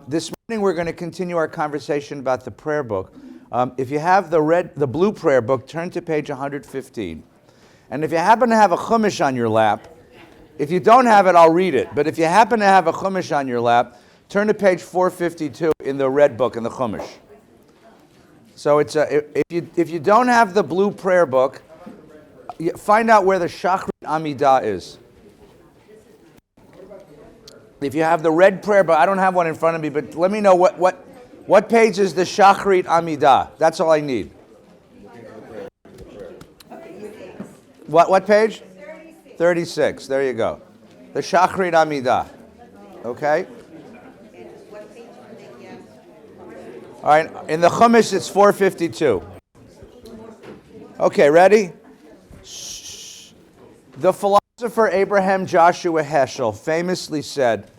This morning we're going to continue our conversation about the prayer book. If you have the blue prayer book, turn to page 115. And if you happen to have a chumash on your lap, if you don't have it, I'll read it. But if you happen to have a chumash on your lap, turn to page 452 in the red book in the chumash. So it's if you don't have the blue prayer book, find out where the Shachrit Amidah is. If you have the red prayer book, I don't have one in front of me, but let me know what page is the Shachrit Amidah. That's all I need. What page? 36. There you go. The Shachrit Amidah. Okay? All right. In the Chumash, it's 452. Okay, ready? The philosopher Abraham Joshua Heschel famously said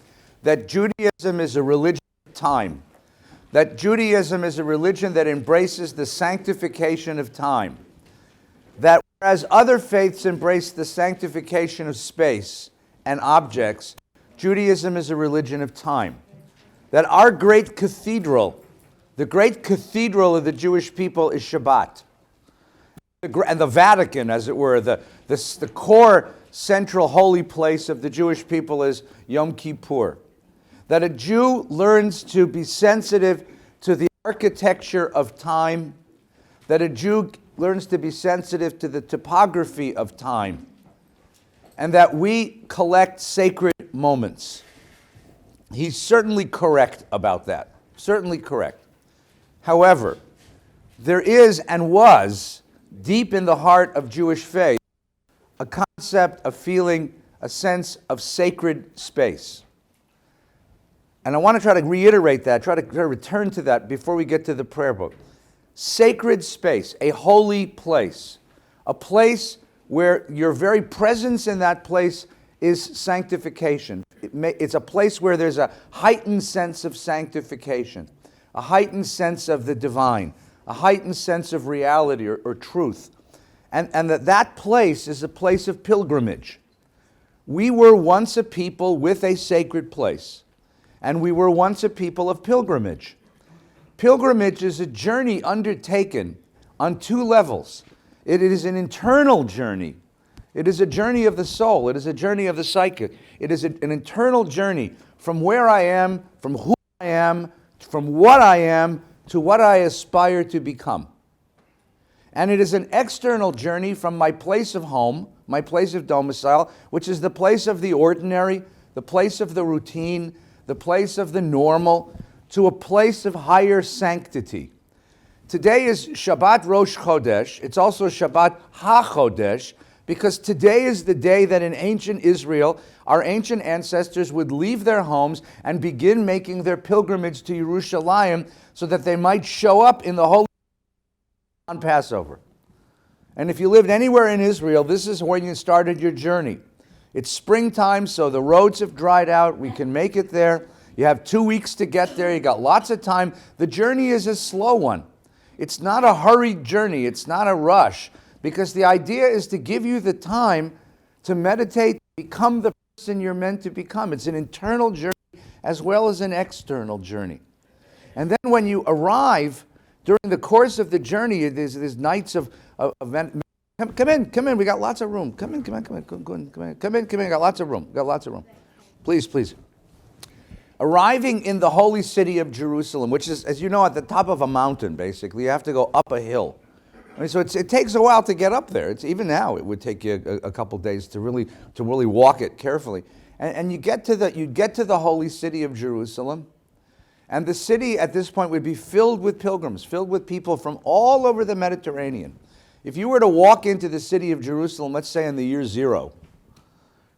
that Judaism is a religion of time, that Judaism is a religion that embraces the sanctification of time, that whereas other faiths embrace the sanctification of space and objects, Judaism is a religion of time, that our great cathedral, the great cathedral of the Jewish people is Shabbat, and the Vatican, as it were, the core central holy place of the Jewish people is Yom Kippur. That a Jew learns to be sensitive to the architecture of time, that a Jew learns to be sensitive to the topography of time, and that we collect sacred moments. He's certainly correct about that, certainly correct. However, there is and was, deep in the heart of Jewish faith, a concept of feeling a sense of sacred space. And I want to try to reiterate that, try to return to that before we get to the prayer book. Sacred space, a holy place, a place where your very presence in that place is sanctification. It's a place where there's a heightened sense of sanctification, a heightened sense of the divine, a heightened sense of reality or truth. And that place is a place of pilgrimage. We were once a people with a sacred place, and we were once a people of pilgrimage. Pilgrimage is a journey undertaken on two levels. It is an internal journey. It is a journey of the soul. It is a journey of the psyche. It is an internal journey from where I am, from who I am, from what I am, to what I aspire to become. And it is an external journey from my place of home, my place of domicile, which is the place of the ordinary, the place of the routine, the place of the normal, to a place of higher sanctity. Today is Shabbat Rosh Chodesh. It's also Shabbat HaChodesh, because today is the day that in ancient Israel, our ancient ancestors would leave their homes and begin making their pilgrimage to Yerushalayim so that they might show up in the Holy on Passover. And if you lived anywhere in Israel, this is when you started your journey. It's springtime, so the roads have dried out. We can make it there. You have 2 weeks to get there. You got lots of time. The journey is a slow one. It's not a hurried journey. It's not a rush, because the idea is to give you the time to meditate, become the person you're meant to become. It's an internal journey as well as an external journey. And then when you arrive, during the course of the journey, there's nights of event. Come in. We got lots of room. Come in. We got lots of room. Please. Arriving in the holy city of Jerusalem, which is, as you know, at the top of a mountain, basically. You have to go up a hill. I mean, so it takes a while to get up there. It's even now it would take you a couple days to really walk it carefully. And you get to the holy city of Jerusalem, and the city at this point would be filled with pilgrims, filled with people from all over the Mediterranean. If you were to walk into the city of Jerusalem, let's say in the year 0,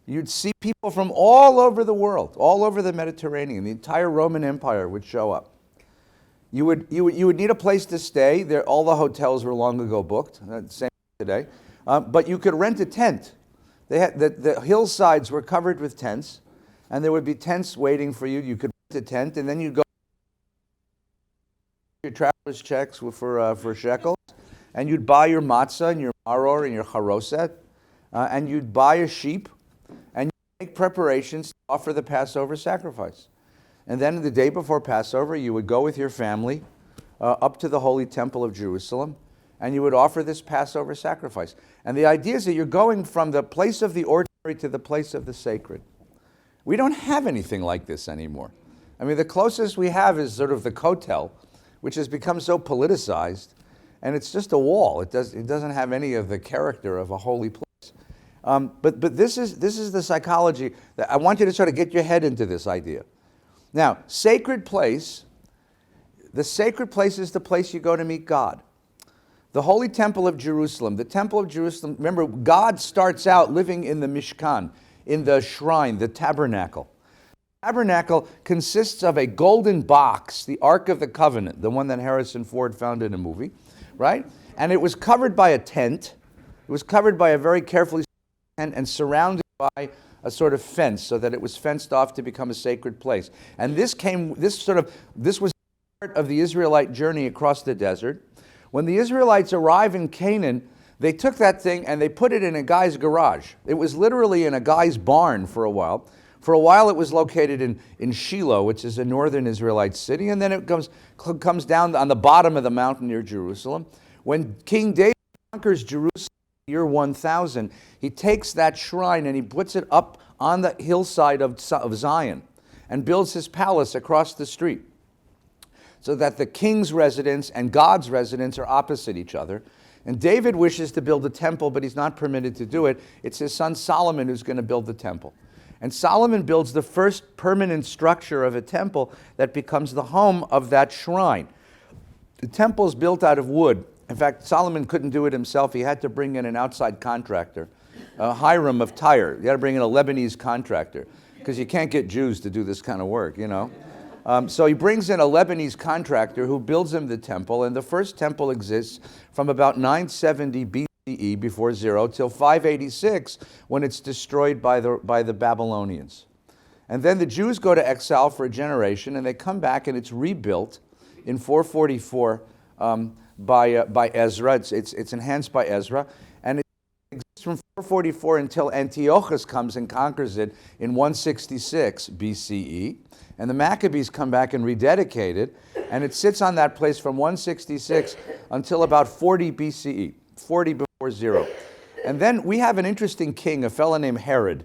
you'd see people from all over the world, all over the Mediterranean. The entire Roman Empire would show up. You would need a place to stay. There, all the hotels were long ago booked. Same today, but you could rent a tent. They had the hillsides were covered with tents, and there would be tents waiting for you. You could rent a tent, and then you'd go your traveler's checks for shekels, and you'd buy your matzah and your maror and your charoset, and you'd buy a sheep, and you'd make preparations to offer the Passover sacrifice. And then the day before Passover, you would go with your family up to the Holy Temple of Jerusalem, and you would offer this Passover sacrifice. And the idea is that you're going from the place of the ordinary to the place of the sacred. We don't have anything like this anymore. I mean, the closest we have is sort of the kotel, which has become so politicized, and it's just a wall. It doesn't have any of the character of a holy place. But this is the psychology that I want you to sort of get your head into this idea. Now, sacred place, the sacred place is the place you go to meet God. The Holy Temple of Jerusalem, the Temple of Jerusalem, remember, God starts out living in the Mishkan, in the shrine, the tabernacle. The tabernacle consists of a golden box, the Ark of the Covenant, the one that Harrison Ford found in a movie, right? And it was covered by a tent. It was covered by a very carefully tent and surrounded by a sort of fence, so that it was fenced off to become a sacred place. And this was part of the Israelite journey across the desert. When the Israelites arrived in Canaan, they took that thing and they put it in a guy's garage. It was literally in a guy's barn for a while. For a while it was located in Shiloh, which is a northern Israelite city, and then it comes down on the bottom of the mountain near Jerusalem. When King David conquers Jerusalem in the year 1000, he takes that shrine and he puts it up on the hillside of Zion and builds his palace across the street, so that the king's residence and God's residence are opposite each other. And David wishes to build a temple, but he's not permitted to do it. It's his son Solomon who's going to build the temple. And Solomon builds the first permanent structure of a temple that becomes the home of that shrine. The temple is built out of wood. In fact, Solomon couldn't do it himself. He had to bring in an outside contractor, Hiram of Tyre. You had to bring in a Lebanese contractor, because you can't get Jews to do this kind of work, you know. So he brings in a Lebanese contractor who builds him the temple, and the first temple exists from about 970 BCE, before zero, till 586, when it's destroyed by the Babylonians. And then the Jews go to exile for a generation, and they come back, and it's rebuilt in 444 by Ezra. It's enhanced by Ezra, and it exists from 444 until Antiochus comes and conquers it in 166 BCE. And the Maccabees come back and rededicate it, and it sits on that place from 166 until about 40 BCE, 40 before zero. And then we have an interesting king, a fellow named Herod.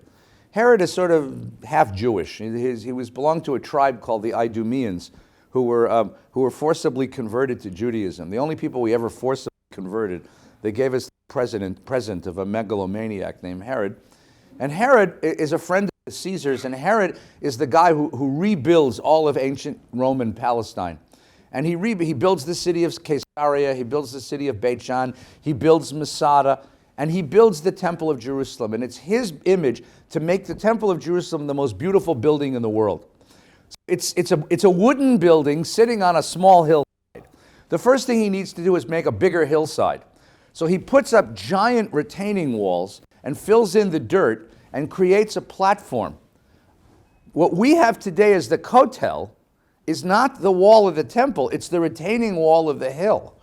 Herod is sort of half Jewish. He belonged to a tribe called the Idumeans, who were forcibly converted to Judaism. The only people we ever forcibly converted. They gave us the present of a megalomaniac named Herod. And Herod is a friend of the Caesars, and Herod is the guy who rebuilds all of ancient Roman Palestine. And he builds the city of Caesarea, he builds the city of Beit Shan, he builds Masada, and he builds the Temple of Jerusalem. And it's his image to make the Temple of Jerusalem the most beautiful building in the world. It's a wooden building sitting on a small hillside. The first thing he needs to do is make a bigger hillside. So he puts up giant retaining walls and fills in the dirt and creates a platform. What we have today as the kotel is not the wall of the temple, it's the retaining wall of the hill.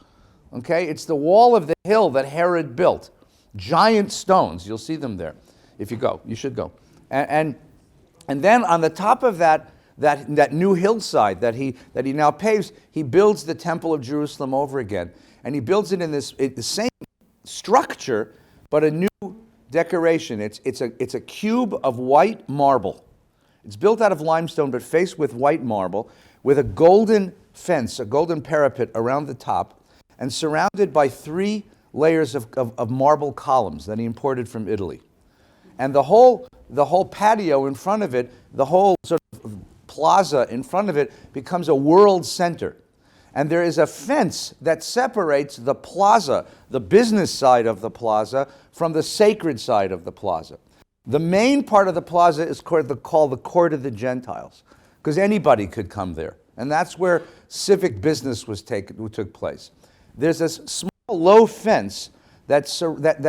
Okay? It's the wall of the hill that Herod built. Giant stones, you'll see them there. If you go, you should go. And then on the top of that new hillside that he now paves, he builds the Temple of Jerusalem over again. And he builds it in the same structure, but a new decoration. It's a cube of white marble. It's built out of limestone, but faced with white marble, with a golden fence, a golden parapet around the top, and surrounded by 3 layers of marble columns that he imported from Italy. And the whole patio in front of it, the whole sort of plaza in front of it, becomes a world center. And there is a fence that separates the plaza, the business side of the plaza, from the sacred side of the plaza. The main part of the plaza is called the Court of the Gentiles, because anybody could come there. And that's where civic business took place. There's this small, low fence that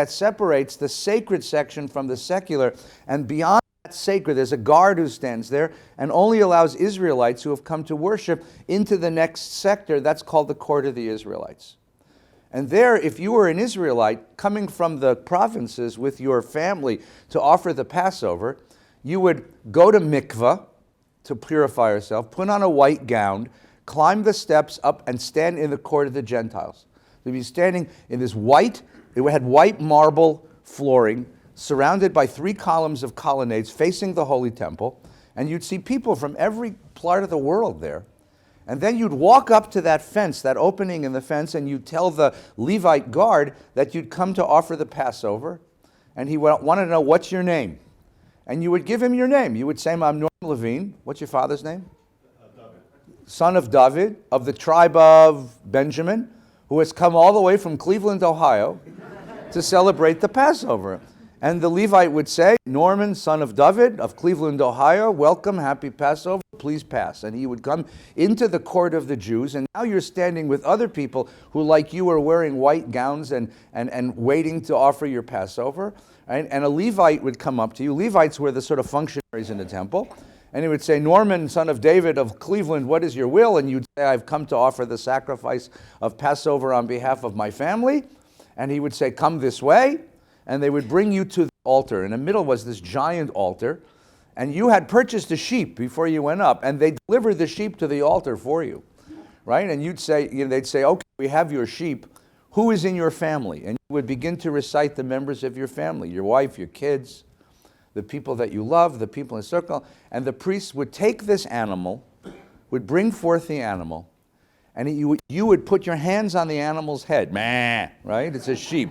separates the sacred section from the secular, and beyond that sacred, there's a guard who stands there and only allows Israelites who have come to worship into the next sector. That's called the Court of the Israelites. And there, if you were an Israelite coming from the provinces with your family to offer the Passover, you would go to mikveh to purify herself, put on a white gown, climb the steps up, and stand in the court of the Gentiles. They'd be standing in this white, it had white marble flooring, surrounded by 3 columns of colonnades facing the Holy Temple, and you'd see people from every part of the world there. And then you'd walk up to that fence, that opening in the fence, and you'd tell the Levite guard that you'd come to offer the Passover, and he wanted to know, what's your name? And you would give him your name. You would say, I'm Norman Levine. What's your father's name? David. Son of David, of the tribe of Benjamin, who has come all the way from Cleveland, Ohio, to celebrate the Passover. And the Levite would say, Norman, son of David, of Cleveland, Ohio, welcome, happy Passover, please pass. And he would come into the court of the Jews, and now you're standing with other people who, like you, are wearing white gowns and waiting to offer your Passover. Right? And a Levite would come up to you. Levites were the sort of functionaries in the temple. And he would say, Norman, son of David of Cleveland, what is your will? And you'd say, I've come to offer the sacrifice of Passover on behalf of my family. And he would say, come this way. And they would bring you to the altar. In the middle was this giant altar. And you had purchased a sheep before you went up. And they delivered the sheep to the altar for you. Right? And you'd say, they'd say, okay, we have your sheep. Who is in your family? And you would begin to recite the members of your family, your wife, your kids, the people that you love, the people in the circle. And the priest would take this animal, would bring forth the animal, and you would put your hands on the animal's head. Meh, right? It's a sheep.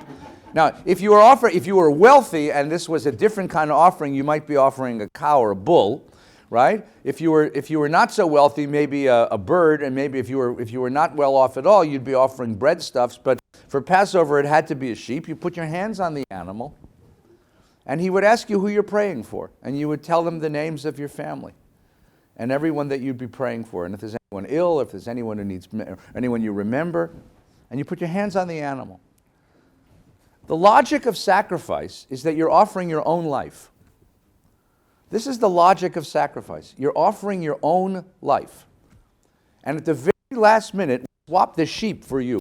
Now, if you were wealthy and this was a different kind of offering, you might be offering a cow or a bull, right? If you were not so wealthy, maybe a bird, and maybe if you were not well off at all, you'd be offering breadstuffs. But for Passover, it had to be a sheep. You put your hands on the animal, and he would ask you who you're praying for, and you would tell them the names of your family and everyone that you'd be praying for. And if there's anyone ill, if there's anyone who needs, anyone you remember, and you put your hands on the animal. The logic of sacrifice is that you're offering your own life. This is the logic of sacrifice. You're offering your own life. And at the very last minute, swap the sheep for you.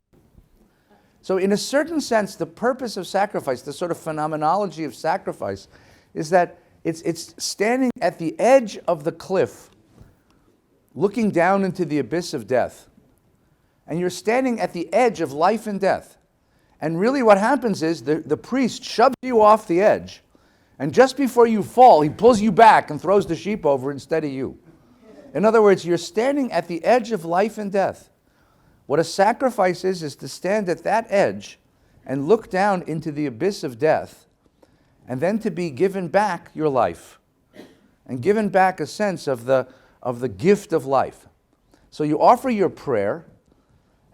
So in a certain sense, the purpose of sacrifice, the sort of phenomenology of sacrifice, is that it's standing at the edge of the cliff, looking down into the abyss of death. And you're standing at the edge of life and death. And really what happens is the priest shoves you off the edge. And just before you fall, he pulls you back and throws the sheep over instead of you. In other words, you're standing at the edge of life and death. What a sacrifice is to stand at that edge and look down into the abyss of death, and then to be given back your life and given back a sense of the gift of life. So you offer your prayer,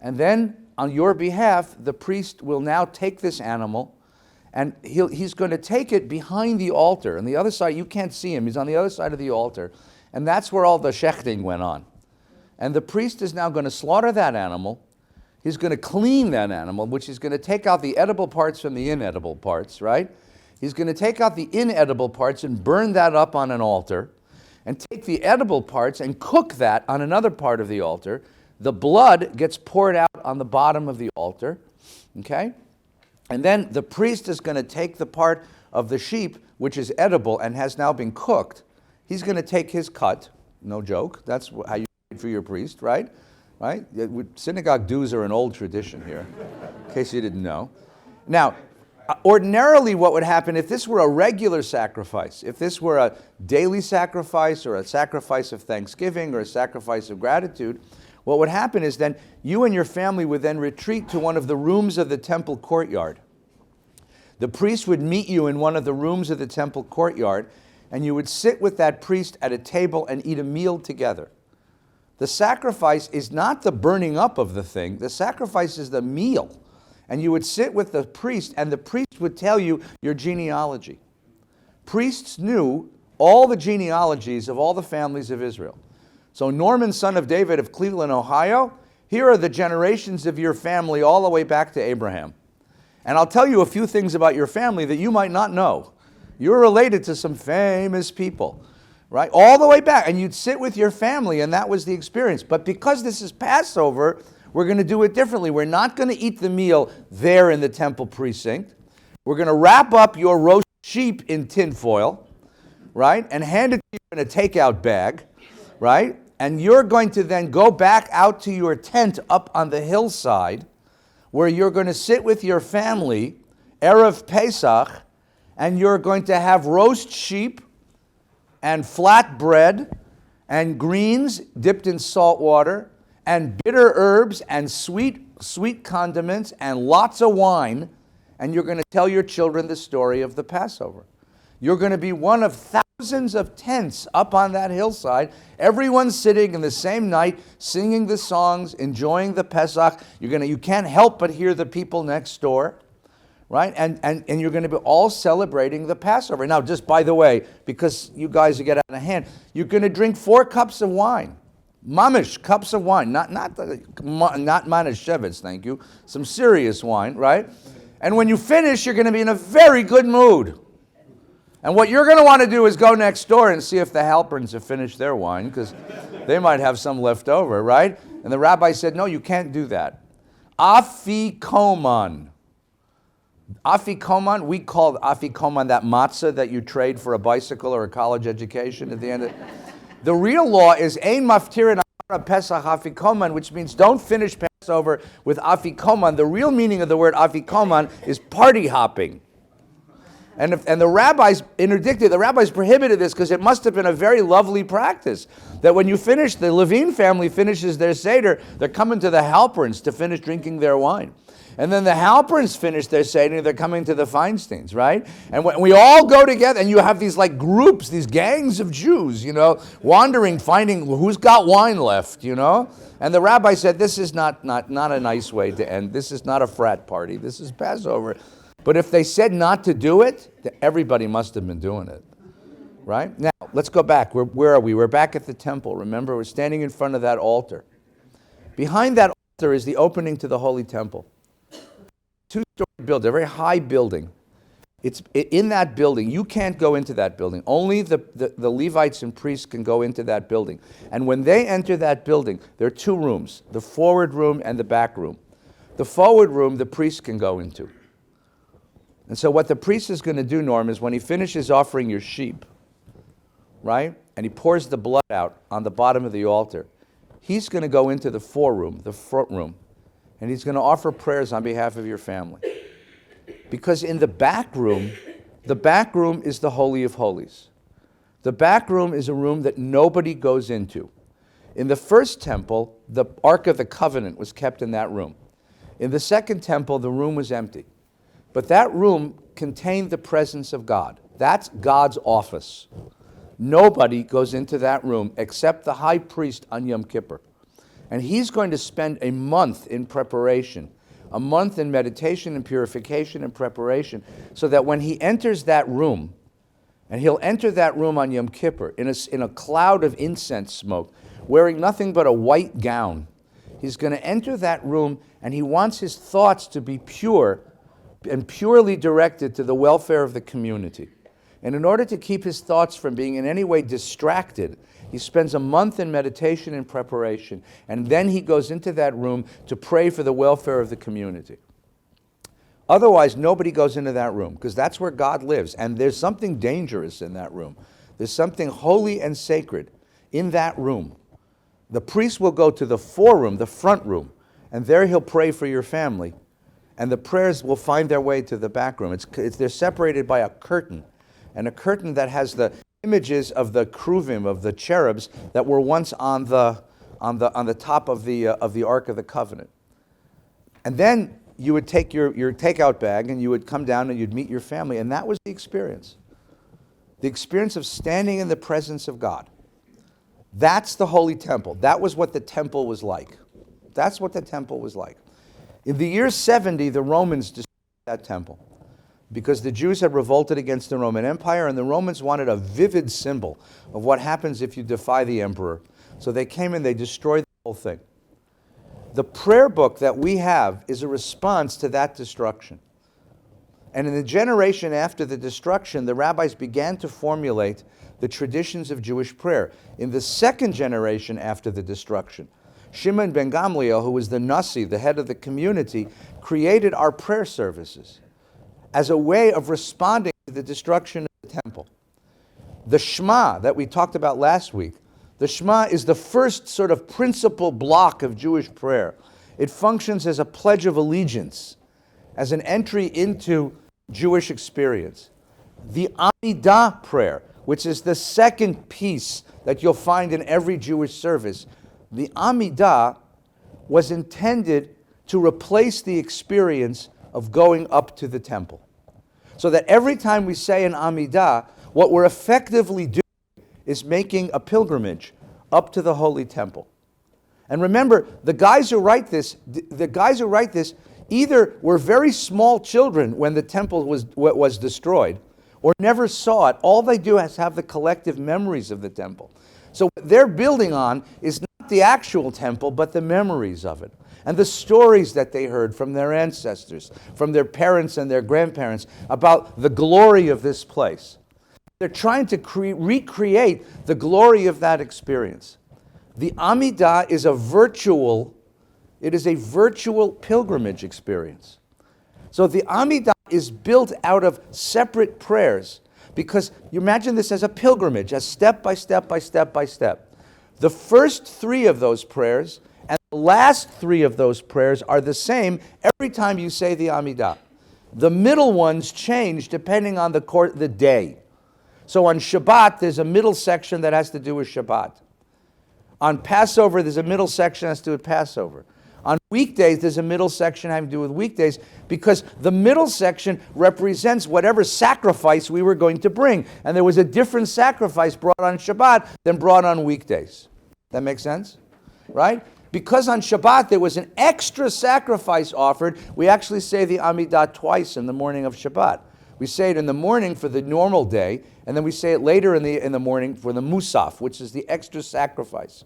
and then on your behalf, the priest will now take this animal, and he's going to take it behind the altar. On the other side, you can't see him. He's on the other side of the altar, and that's where all the shechting went on. And the priest is now going to slaughter that animal. He's going to clean that animal, which is going to take out the edible parts from the inedible parts, right? He's going to take out the inedible parts and burn that up on an altar, and take the edible parts and cook that on another part of the altar. The blood gets poured out on the bottom of the altar, okay? And then the priest is going to take the part of the sheep, which is edible and has now been cooked. He's going to take his cut, no joke. That's how you for your priest, right? Right? Synagogue dues are an old tradition here, in case you didn't know. Now, ordinarily what would happen if this were a regular sacrifice, if this were a daily sacrifice or a sacrifice of thanksgiving or a sacrifice of gratitude, what would happen is then you and your family would then retreat to one of the rooms of the temple courtyard. The priest would meet you in one of the rooms of the temple courtyard, and you would sit with that priest at a table and eat a meal together. The sacrifice is not the burning up of the thing. The sacrifice is the meal. And you would sit with the priest, and the priest would tell you your genealogy. Priests knew all the genealogies of all the families of Israel. So Norman, son of David of Cleveland, Ohio, here are the generations of your family all the way back to Abraham. And I'll tell you a few things about your family that you might not know. You're related to some famous people. Right? All the way back. And you'd sit with your family, and that was the experience. But because this is Passover, we're going to do it differently. We're not going to eat the meal there in the temple precinct. We're going to wrap up your roast sheep in tinfoil, right? And hand it to you in a takeout bag, right? And you're going to then go back out to your tent up on the hillside where you're going to sit with your family, Erev Pesach, and you're going to have roast sheep and flat bread and greens dipped in salt water and bitter herbs and sweet condiments and lots of wine, and you're going to tell your children the story of the Passover. You're going to be one of thousands of tents up on that hillside, everyone sitting in the same night, singing the songs, enjoying the Pesach. You can't help but hear the people next door, right? And you're going to be all celebrating the Passover. Now, just by the way, because you guys get out of hand, you're going to drink 4 cups of wine. Mamish, cups of wine, not Manischewitz, thank you. Some serious wine, right? And when you finish, you're going to be in a very good mood. And what you're going to want to do is go next door and see if the Halperns have finished their wine, because they might have some left over, right? And the rabbi said, no, you can't do that. Afikoman. Afikoman, we call afikoman that matzah that you trade for a bicycle or a college education at the end of the real law is ein maftirin Pesach afikoman, which means don't finish Passover with afikoman. The real meaning of the word afikoman is party hopping. And the rabbis interdicted, the rabbis prohibited this because it must have been a very lovely practice. That when you finish, the Levine family finishes their Seder, they're coming to the Halperns to finish drinking their wine. And then the Halperns finish their Seder, they're coming to the Feinsteins, right? And when we all go together, and you have these like groups, these gangs of Jews, wandering, finding who's got wine left, And the rabbi said, this is not a nice way to end. This is not a frat party. This is Passover. But if they said not to do it, then everybody must have been doing it, right? Now, let's go back. Where are we? We're back at the temple. Remember, we're standing in front of that altar. Behind that altar is the opening to the Holy Temple. 2-story building, a very high building. It's in that building. You can't go into that building. Only the Levites and priests can go into that building. And when they enter that building, there are 2 rooms, the forward room and the back room. The forward room, the priest can go into. And so what the priest is going to do, Norm, is when he finishes offering your sheep, right, and he pours the blood out on the bottom of the altar, he's going to go into the foreroom, the front room, and he's going to offer prayers on behalf of your family. Because in the back room is the Holy of Holies. The back room is a room that nobody goes into. In the first temple, the Ark of the Covenant was kept in that room. In the second temple, the room was empty. But that room contained the presence of God. That's God's office. Nobody goes into that room except the high priest on Yom Kippur. And he's going to spend a month in preparation, a month in meditation and purification and preparation, so that when he enters that room, and he'll enter that room on Yom Kippur in a cloud of incense smoke, wearing nothing but a white gown, he's going to enter that room, and he wants his thoughts to be pure and purely directed to the welfare of the community. And in order to keep his thoughts from being in any way distracted, he spends a month in meditation and preparation, and then he goes into that room to pray for the welfare of the community. Otherwise, nobody goes into that room, because that's where God lives, and there's something dangerous in that room. There's something holy and sacred in that room. The priest will go to the foreroom, the front room, and there he'll pray for your family. And the prayers will find their way to the back room. They're separated by a curtain, and a curtain that has the images of the kruvim, of the cherubs that were once on the top of the Ark of the Covenant. And then you would take your takeout bag and you would come down and you'd meet your family, and that was the experience. The experience of standing in the presence of God. That's the Holy Temple. That was what the temple was like. That's what the temple was like. In the year 70, the Romans destroyed that temple because the Jews had revolted against the Roman Empire, and the Romans wanted a vivid symbol of what happens if you defy the emperor. So they came and they destroyed the whole thing. The prayer book that we have is a response to that destruction. And in the generation after the destruction, the rabbis began to formulate the traditions of Jewish prayer. In the second generation after the destruction, Shimon ben Gamliel, who was the Nasi, the head of the community, created our prayer services as a way of responding to the destruction of the temple. The Shema that we talked about last week, The Shema is the first sort of principal block of Jewish prayer. It functions as a pledge of allegiance, as an entry into Jewish experience. The Amidah prayer, which is the second piece that you'll find in every Jewish service, the Amidah was intended to replace the experience of going up to the temple. So that every time we say an Amidah, what we're effectively doing is making a pilgrimage up to the Holy Temple. And remember, the guys who write this either were very small children when the temple was destroyed, or never saw it. All they do is have the collective memories of the temple. So what they're building on is not the actual temple, but the memories of it, and the stories that they heard from their ancestors, from their parents and their grandparents, about the glory of this place. They're trying to recreate the glory of that experience. The Amidah is a virtual pilgrimage experience. So the Amidah is built out of separate prayers, because you imagine this as a pilgrimage, as step by step by step by step. The first three of those prayers and the last three of those prayers are the same every time you say the Amidah. The middle ones change depending on the day. So on Shabbat, there's a middle section that has to do with Shabbat. On Passover, there's a middle section that has to do with Passover. On weekdays, there's a middle section having to do with weekdays, because the middle section represents whatever sacrifice we were going to bring. And there was a different sacrifice brought on Shabbat than brought on weekdays. That makes sense? Right? Because on Shabbat there was an extra sacrifice offered, we actually say the Amidah twice in the morning of Shabbat. We say it in the morning for the normal day, and then we say it later in the morning for the Musaf, which is the extra sacrifice.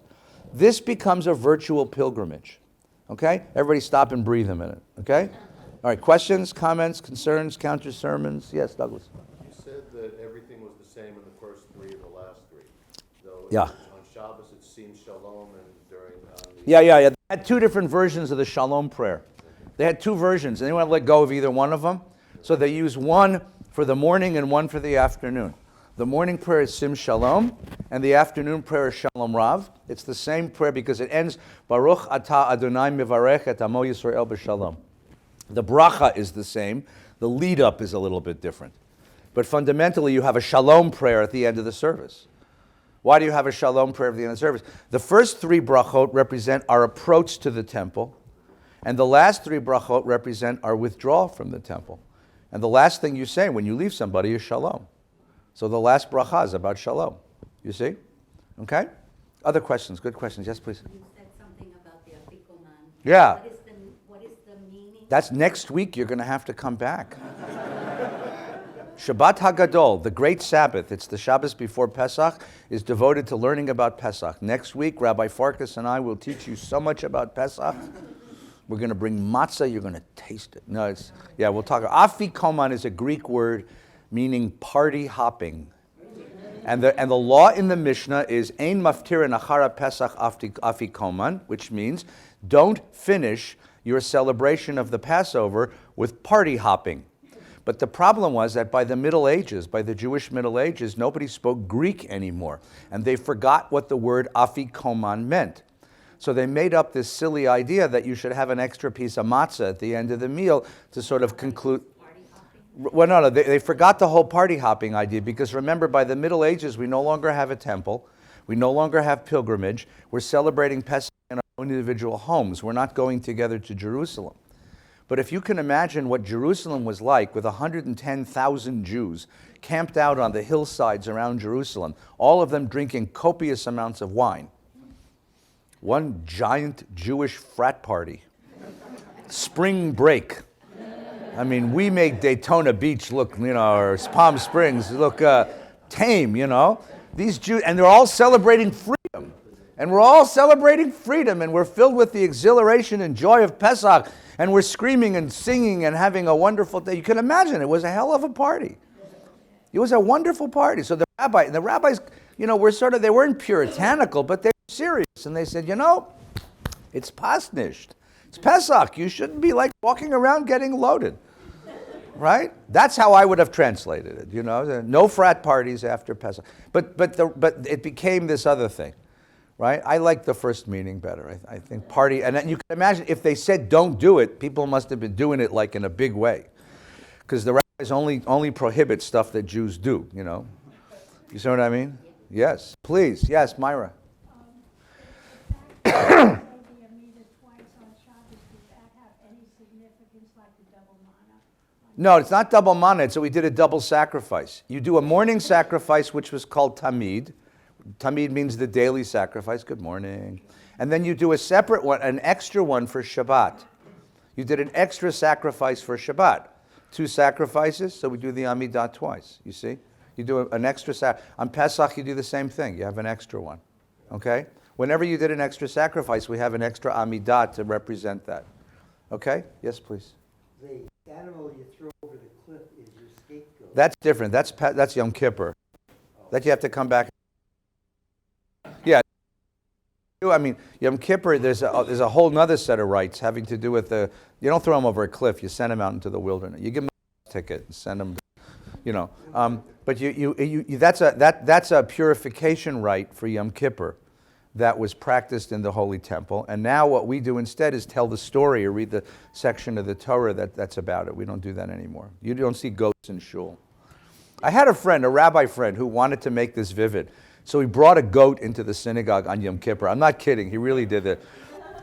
This becomes a virtual pilgrimage. Okay? Everybody stop and breathe a minute. Okay? All right, questions, comments, concerns, counter sermons? Yes, Douglas. You said that everything was the same in the first three and the last three. Though Yeah. on Shabbos it seems shalom, and during Yeah. They had two different versions of the Shalom prayer. They had two versions, and they want to let go of either one of them. So they use one for the morning and one for the afternoon. The morning prayer is Sim Shalom, and the afternoon prayer is Shalom Rav. It's the same prayer because it ends, Baruch Atah Adonai Mivarech et Amo Yisrael b'Shalom. The bracha is the same. The lead-up is a little bit different. But fundamentally, you have a Shalom prayer at the end of the service. Why do you have a Shalom prayer at the end of the service? The first three brachot represent our approach to the temple, and the last three brachot represent our withdrawal from the temple. And the last thing you say when you leave somebody is Shalom. So the last bracha is about Shalom. You see? Okay? Other questions? Good questions. Yes, please. You said something about the Afikoman. Yeah. What is the meaning? That's next week. You're going to have to come back. Shabbat HaGadol, the great Sabbath, it's the Shabbos before Pesach, is devoted to learning about Pesach. Next week, Rabbi Farkas and I will teach you so much about Pesach. We're going to bring matzah. You're going to taste it. We'll talk. Afikoman is a Greek word meaning party hopping. And the law in the Mishnah is Ein maftirin achara Pesach afikoman, which means don't finish your celebration of the Passover with party hopping. But the problem was that by the Middle Ages, by the Jewish Middle Ages, nobody spoke Greek anymore. And they forgot what the word afikoman meant. So they made up this silly idea that you should have an extra piece of matzah at the end of the meal to sort of conclude. Well, no, they forgot the whole party hopping idea, because remember, by the Middle Ages, we no longer have a temple. We no longer have pilgrimage. We're celebrating Pesach in our own individual homes. We're not going together to Jerusalem. But if you can imagine what Jerusalem was like with 110,000 Jews camped out on the hillsides around Jerusalem, all of them drinking copious amounts of wine. One giant Jewish frat party. Spring break. I mean, we make Daytona Beach look, or Palm Springs look tame, These Jews, and they're all celebrating freedom. And we're all celebrating freedom, and we're filled with the exhilaration and joy of Pesach, and we're screaming and singing and having a wonderful day. You can imagine, it was a hell of a party. It was a wonderful party. So the rabbis, they weren't puritanical, but they were serious. And they said, it's pasnished. It's Pesach. You shouldn't be like walking around getting loaded. Right? That's how I would have translated it. No frat parties after Pesach. But it became this other thing. right? I like the first meaning better. I think party, and then you can imagine if they said don't do it, people must have been doing it like in a big way, because the rabbis only prohibit stuff that Jews do. You know, you see what I mean? Yes, please. Yes, Myra. No, it's not double mana. So we did a double sacrifice. You do a morning sacrifice, which was called tamid. Tamid means the daily sacrifice. Good morning. And then you do a separate one, an extra one for Shabbat. You did an extra sacrifice for Shabbat. 2 sacrifices, so we do the Amidah twice. You see? You do an extra sacrifice. On Pesach, you do the same thing. You have an extra one. Okay? Whenever you did an extra sacrifice, we have an extra Amidah to represent that. Okay? Yes, please. The animal you throw over the cliff is your scapegoat. That's different. That's Yom Kippur. That you have to come back. Yeah. I mean, Yom Kippur, there's a whole nother set of rights having to do with you don't throw them over a cliff, you send them out into the wilderness. You give them a ticket and send them, but that's a purification rite for Yom Kippur that was practiced in the Holy Temple. And now what we do instead is tell the story or read the section of the Torah that's about it. We don't do that anymore. You don't see goats in shul. I had a rabbi friend, who wanted to make this vivid. So he brought a goat into the synagogue on Yom Kippur. I'm not kidding. He really did it.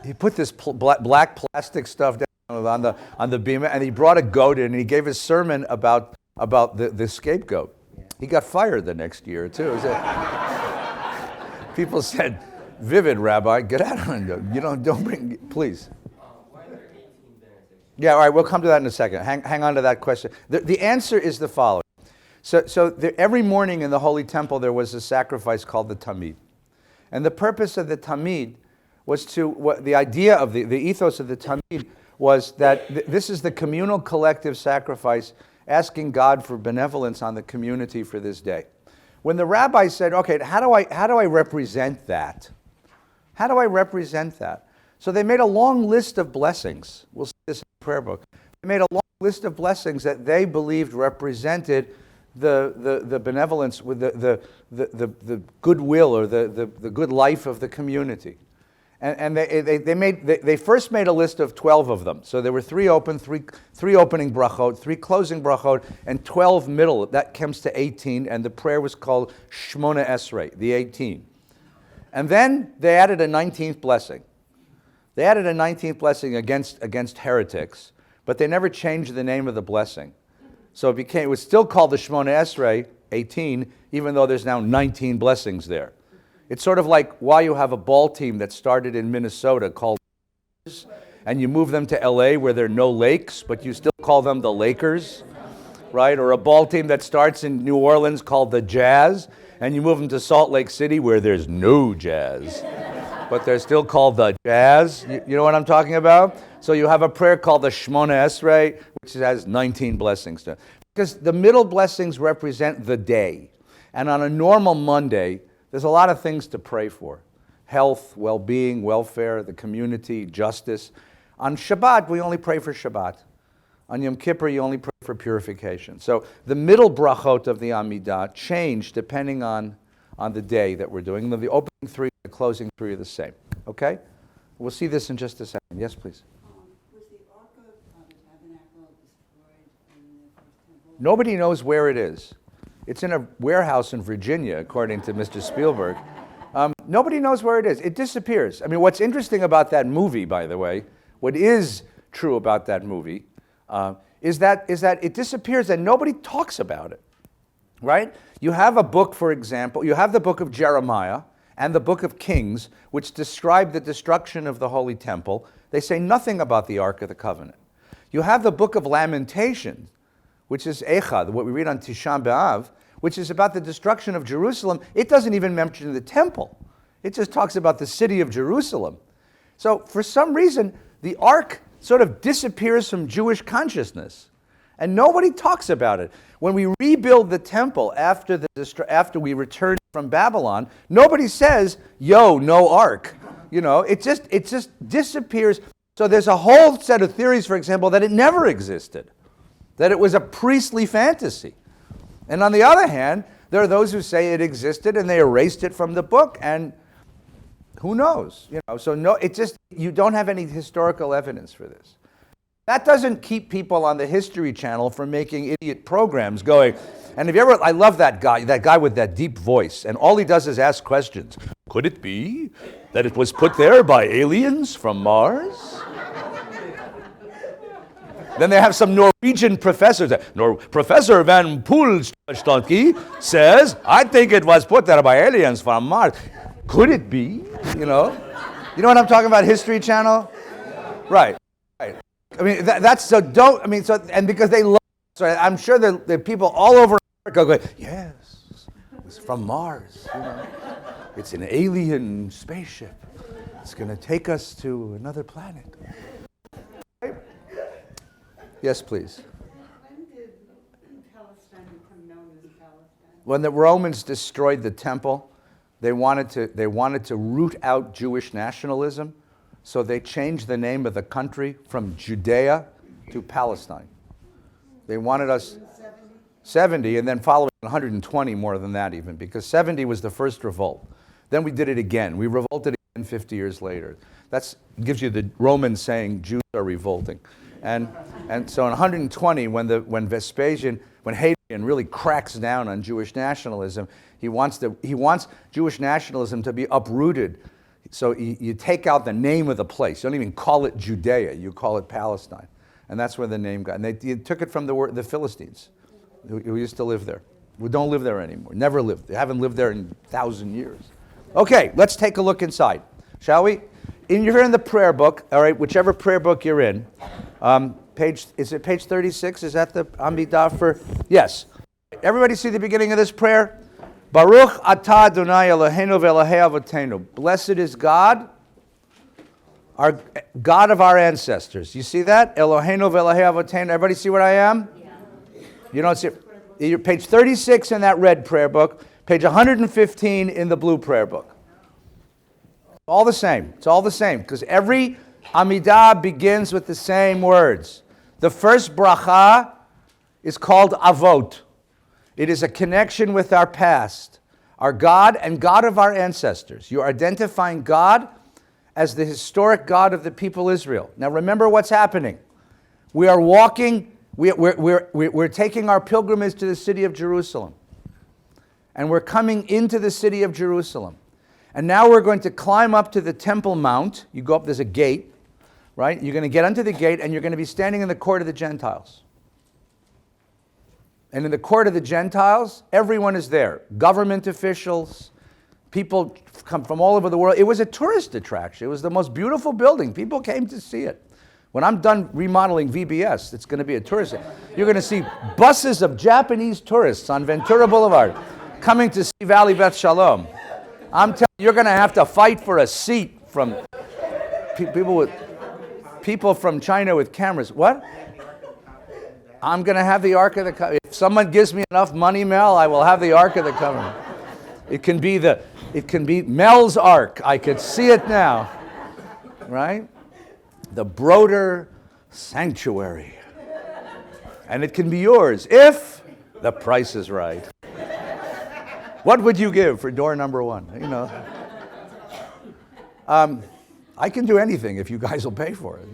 He put this black plastic stuff down on the beam, and he brought a goat in, and he gave a sermon about the scapegoat. He got fired the next year too. People said, "Vivid, Rabbi, get out of it. Don't bring. Please." Why are there 18 benedictions? Yeah, all right. We'll come to that in a second. Hang on to that question. The answer is the following. Every morning in the Holy Temple there was a sacrifice called the Tamid. And the purpose of the Tamid was the idea of the ethos of the Tamid was that this is the communal collective sacrifice asking God for benevolence on the community for this day. When the rabbi said, okay, how do I represent that? How do I represent that? So they made a long list of blessings. We'll see this in the prayer book. They made a long list of blessings that they believed represented the benevolence, with the goodwill or the good life of the community, and they first made a list of 12 of them. So there were three opening brachot, 3 closing brachot, and 12 middle. That comes to 18, and the prayer was called Shmona Esrei, the 18. And then they added a 19th blessing. They added a 19th blessing against heretics, but they never changed the name of the blessing. So it was still called the Shmona Esrei, 18, even though there's now 19 blessings there. It's sort of like why you have a ball team that started in Minnesota called and you move them to LA where there are no lakes, but you still call them the Lakers, right? Or a ball team that starts in New Orleans called the Jazz, and you move them to Salt Lake City where there's no jazz, but they're still called the Jazz. You know what I'm talking about? So you have a prayer called the Shmona Esrei, which has 19 blessings to it. Because the middle blessings represent the day. And on a normal Monday, there's a lot of things to pray for. Health, well-being, welfare, the community, justice. On Shabbat, we only pray for Shabbat. On Yom Kippur, you only pray for purification. So the middle brachot of the Amidah change depending on the day that we're doing. The opening 3 and the closing 3 are the same. Okay? We'll see this in just a second. Yes, please. Was the Ark of the Tabernacle destroyed in the first temple? Nobody knows where it is. It's in a warehouse in Virginia, according to Mr. Spielberg. Nobody knows where it is. It disappears. I mean, what's interesting about that movie, by the way, what is true about that movie, is that it disappears and nobody talks about it, right? You have a book, for example, you have the book of Jeremiah and the book of Kings, which describe the destruction of the Holy Temple. They say nothing about the Ark of the Covenant. You have the book of Lamentations, which is Echad, what we read on Tisha B'Av, which is about the destruction of Jerusalem. It doesn't even mention the temple. It just talks about the city of Jerusalem. So for some reason, the Ark sort of disappears from Jewish consciousness. And nobody talks about it. When we rebuild the temple after we return from Babylon, nobody says, "Yo, no Ark." You know, it just disappears. So there's a whole set of theories, for example, that it never existed, that it was a priestly fantasy. And on the other hand, there are those who say it existed and they erased it from the book, and Who knows? So no, it just, you don't have any historical evidence for this. That doesn't keep people on the History Channel from making idiot programs going, and if you ever, I love that guy with that deep voice, and all he does is ask questions. Could it be that it was put there by aliens from Mars? Then they have some Norwegian professors. Professor Van Poelstronke says, I think it was put there by aliens from Mars. Could it be? You know what I'm talking about, History Channel? Right. I mean, that's so don't, I mean, so, and because they love, so I'm sure the people all over America go, yes, it's from Mars. It's an alien spaceship. It's going to take us to another planet. Yes, please. When did Palestine become known as Palestine? When the Romans destroyed the temple, they wanted to root out Jewish nationalism, so they changed the name of the country from Judea to Palestine. They wanted us 70, and then following 120 more than that even, because 70 was the first revolt. Then we did it again. We revolted again 50 years later. That gives you the Romans saying Jews are revolting. And so in 120, when Vespasian, when Hadrian really cracks down on Jewish nationalism, he wants Jewish nationalism to be uprooted. So you take out the name of the place. You don't even call it Judea. You call it Palestine. And that's where the name got. And they took it from the Philistines, who used to live there. We don't live there anymore. Never lived. They haven't lived there in 1,000 years. Okay, let's take a look inside, shall we? You're in the prayer book, all right, whichever prayer book you're in. Is it page 36? Is that the Amidah for? Yes. Everybody see the beginning of this prayer? Baruch atah Adonai Eloheinu v'Elokei Avotenu. Blessed is God, our God of our ancestors. You see that? Eloheinu v'Elokei Avotenu. Everybody see what I am? Yeah. You don't see it? You're page 36 in that red prayer book, page 115 in the blue prayer book. All the same. It's all the same, because every Amidah begins with the same words. The first bracha is called Avot. It is a connection with our past, our God and God of our ancestors. You're identifying God as the historic God of the people Israel. Now remember what's happening. We are walking, we're taking our pilgrimage to the city of Jerusalem. And we're coming into the city of Jerusalem. And now we're going to climb up to the Temple Mount. You go up, there's a gate, right? You're going to get onto the gate and you're going to be standing in the court of the Gentiles. And in the court of the Gentiles, everyone is there. Government officials, people come from all over the world. It was a tourist attraction. It was the most beautiful building. People came to see it. When I'm done remodeling VBS, it's going to be a tourist. You're going to see buses of Japanese tourists on Ventura Boulevard coming to see Valley Beth Shalom. I'm telling you, you're going to have to fight for a seat from people from China with cameras. What? I'm going to have the Ark of the Covenant. If someone gives me enough money, Mel, I will have the Ark of the Covenant. It can be Mel's Ark. I could see it now. Right? The Broder Sanctuary. And it can be yours if the price is right. What would you give for door number 1? I can do anything if you guys will pay for it,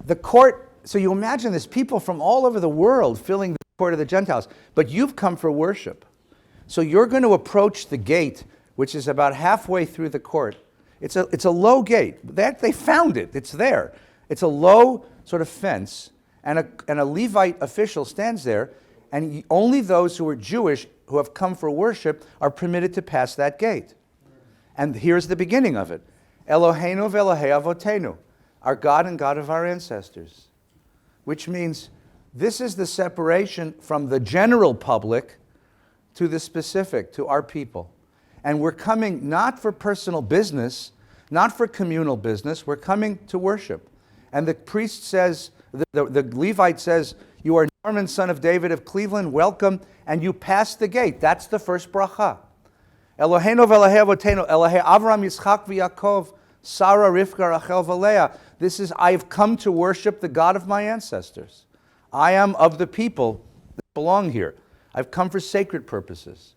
The court, so you imagine this, people from all over the world filling the court of the Gentiles, but you've come for worship. So you're going to approach the gate, which is about halfway through the court. It's a low gate. They found it. It's there. It's a low sort of fence, and a Levite official stands there, and only those who are Jewish who have come for worship are permitted to pass that gate. And here's the beginning of it. Eloheinu v'Elokei Avotenu, our God and God of our ancestors. Which means this is the separation from the general public to the specific, to our people. And we're coming not for personal business, not for communal business, we're coming to worship. And the priest says, the Levite says, you are Norman, son of David of Cleveland, welcome, and you pass the gate. That's the first bracha. Eloheinu v'Elokei Avotenu, Elokei Avram, Yitzchak v'Yakov, Sarah, Rivka, Rachel, v'Leah. This is, I have come to worship the God of my ancestors. I am of the people that belong here. I've come for sacred purposes.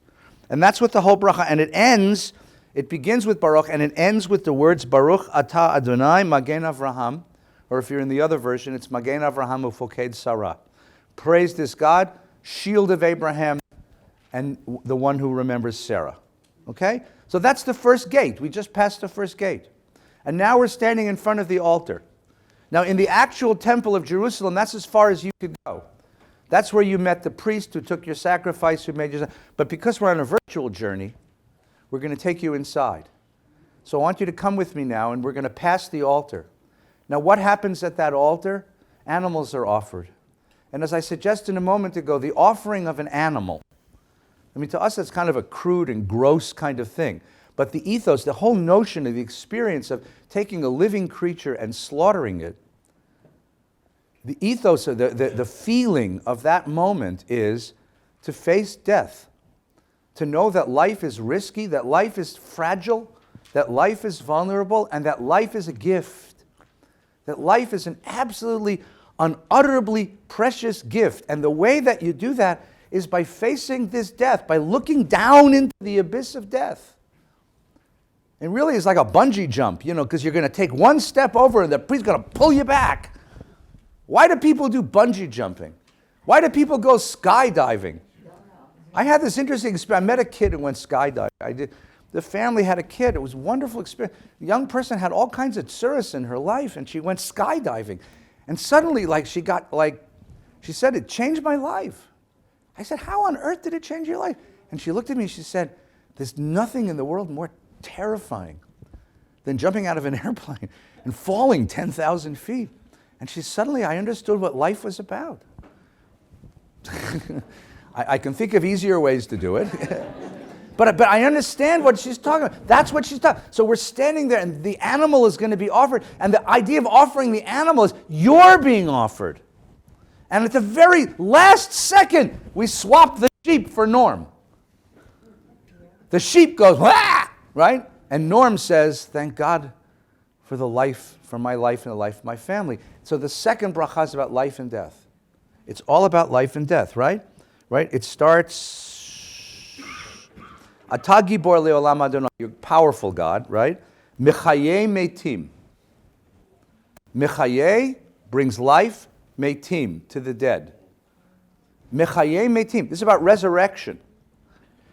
And that's what the whole bracha, and it ends It begins with Baruch and it ends with the words Baruch Atah Adonai Magen Avraham, or if you're in the other version, it's Magen Avraham Ufoked Sarah. Praise this God, shield of Abraham, and the one who remembers Sarah. Okay? So that's the first gate. We just passed the first gate. And now we're standing in front of the altar. Now in the actual temple of Jerusalem, that's as far as you could go. That's where you met the priest who took your sacrifice, who made your... But because we're on a virtual journey, we're going to take you inside. So I want you to come with me now, and we're going to pass the altar. Now what happens at that altar? Animals are offered. And as I suggested a moment ago, the offering of an animal, I mean, to us it's kind of a crude and gross kind of thing. But the ethos, the whole notion of the experience of taking a living creature and slaughtering it, the ethos of the feeling of that moment is to face death, to know that life is risky, that life is fragile, that life is vulnerable, and that life is a gift. That life is an absolutely, unutterably precious gift. And the way that you do that is by facing this death, by looking down into the abyss of death. And really it's like a bungee jump, because you're going to take one step over and the priest's going to pull you back. Why do people do bungee jumping? Why do people go skydiving? I had this interesting experience. I met a kid who went skydiving. The family had a kid. It was a wonderful experience. The young person had all kinds of tsuris in her life, and she went skydiving. And suddenly, she said, it changed my life. I said, how on earth did it change your life? And she looked at me and she said, there's nothing in the world more terrifying than jumping out of an airplane and falling 10,000 feet. And suddenly I understood what life was about. I can think of easier ways to do it. But I understand what she's talking about. That's what she's talking about. So we're standing there and the animal is going to be offered. And the idea of offering the animal is you're being offered. And at the very last second, we swap the sheep for Norm. The sheep goes, "Wah!" Right? And Norm says, thank God for my life and the life of my family. So the second bracha is about life and death. It's all about life and death, right? Right? It starts, Atah gibor le'olam Adonai, you're powerful God, right? Mechayeh metim. Mechayeh brings life, metim, to the dead. Mechayeh metim. This is about resurrection.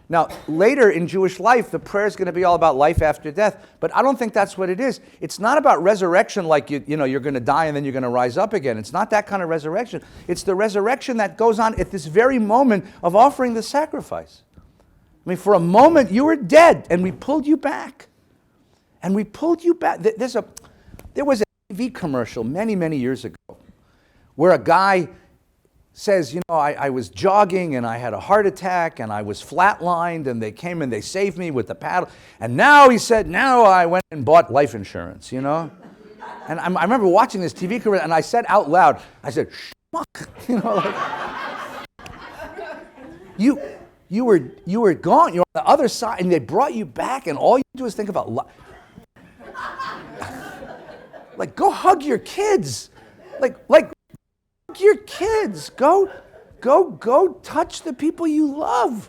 Now, later in Jewish life, the prayer is going to be all about life after death, but I don't think that's what it is. It's not about resurrection like you're going to die and then you're going to rise up again. It's not that kind of resurrection. It's the resurrection that goes on at this very moment of offering the sacrifice. I mean, for a moment, you were dead, and we pulled you back. And we pulled you back. There was a TV commercial many, many years ago where a guy says, I was jogging and I had a heart attack and I was flatlined and they came and they saved me with the paddle. And now, he said, now I went and bought life insurance, And I remember watching this TV commercial and I said out loud, I said, schmuck, you were gone. You're on the other side and they brought you back and all you do is think about life. Like, go hug your kids. Like your kids. Go touch the people you love.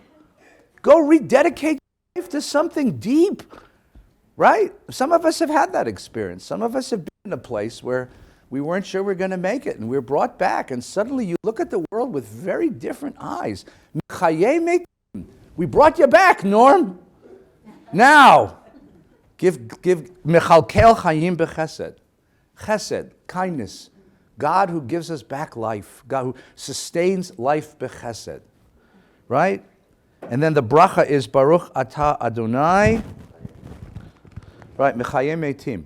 Go rededicate your life to something deep. Right? Some of us have had that experience. Some of us have been in a place where we weren't sure we were going to make it, and we were brought back, and suddenly you look at the world with very different eyes. We brought you back, Norm. Now, give mechalkel chayim bechesed. Chesed, kindness. God who gives us back life. God who sustains life bechesed. Right? And then the bracha is Baruch Atah Adonai. Right, Mechayeh Meitim.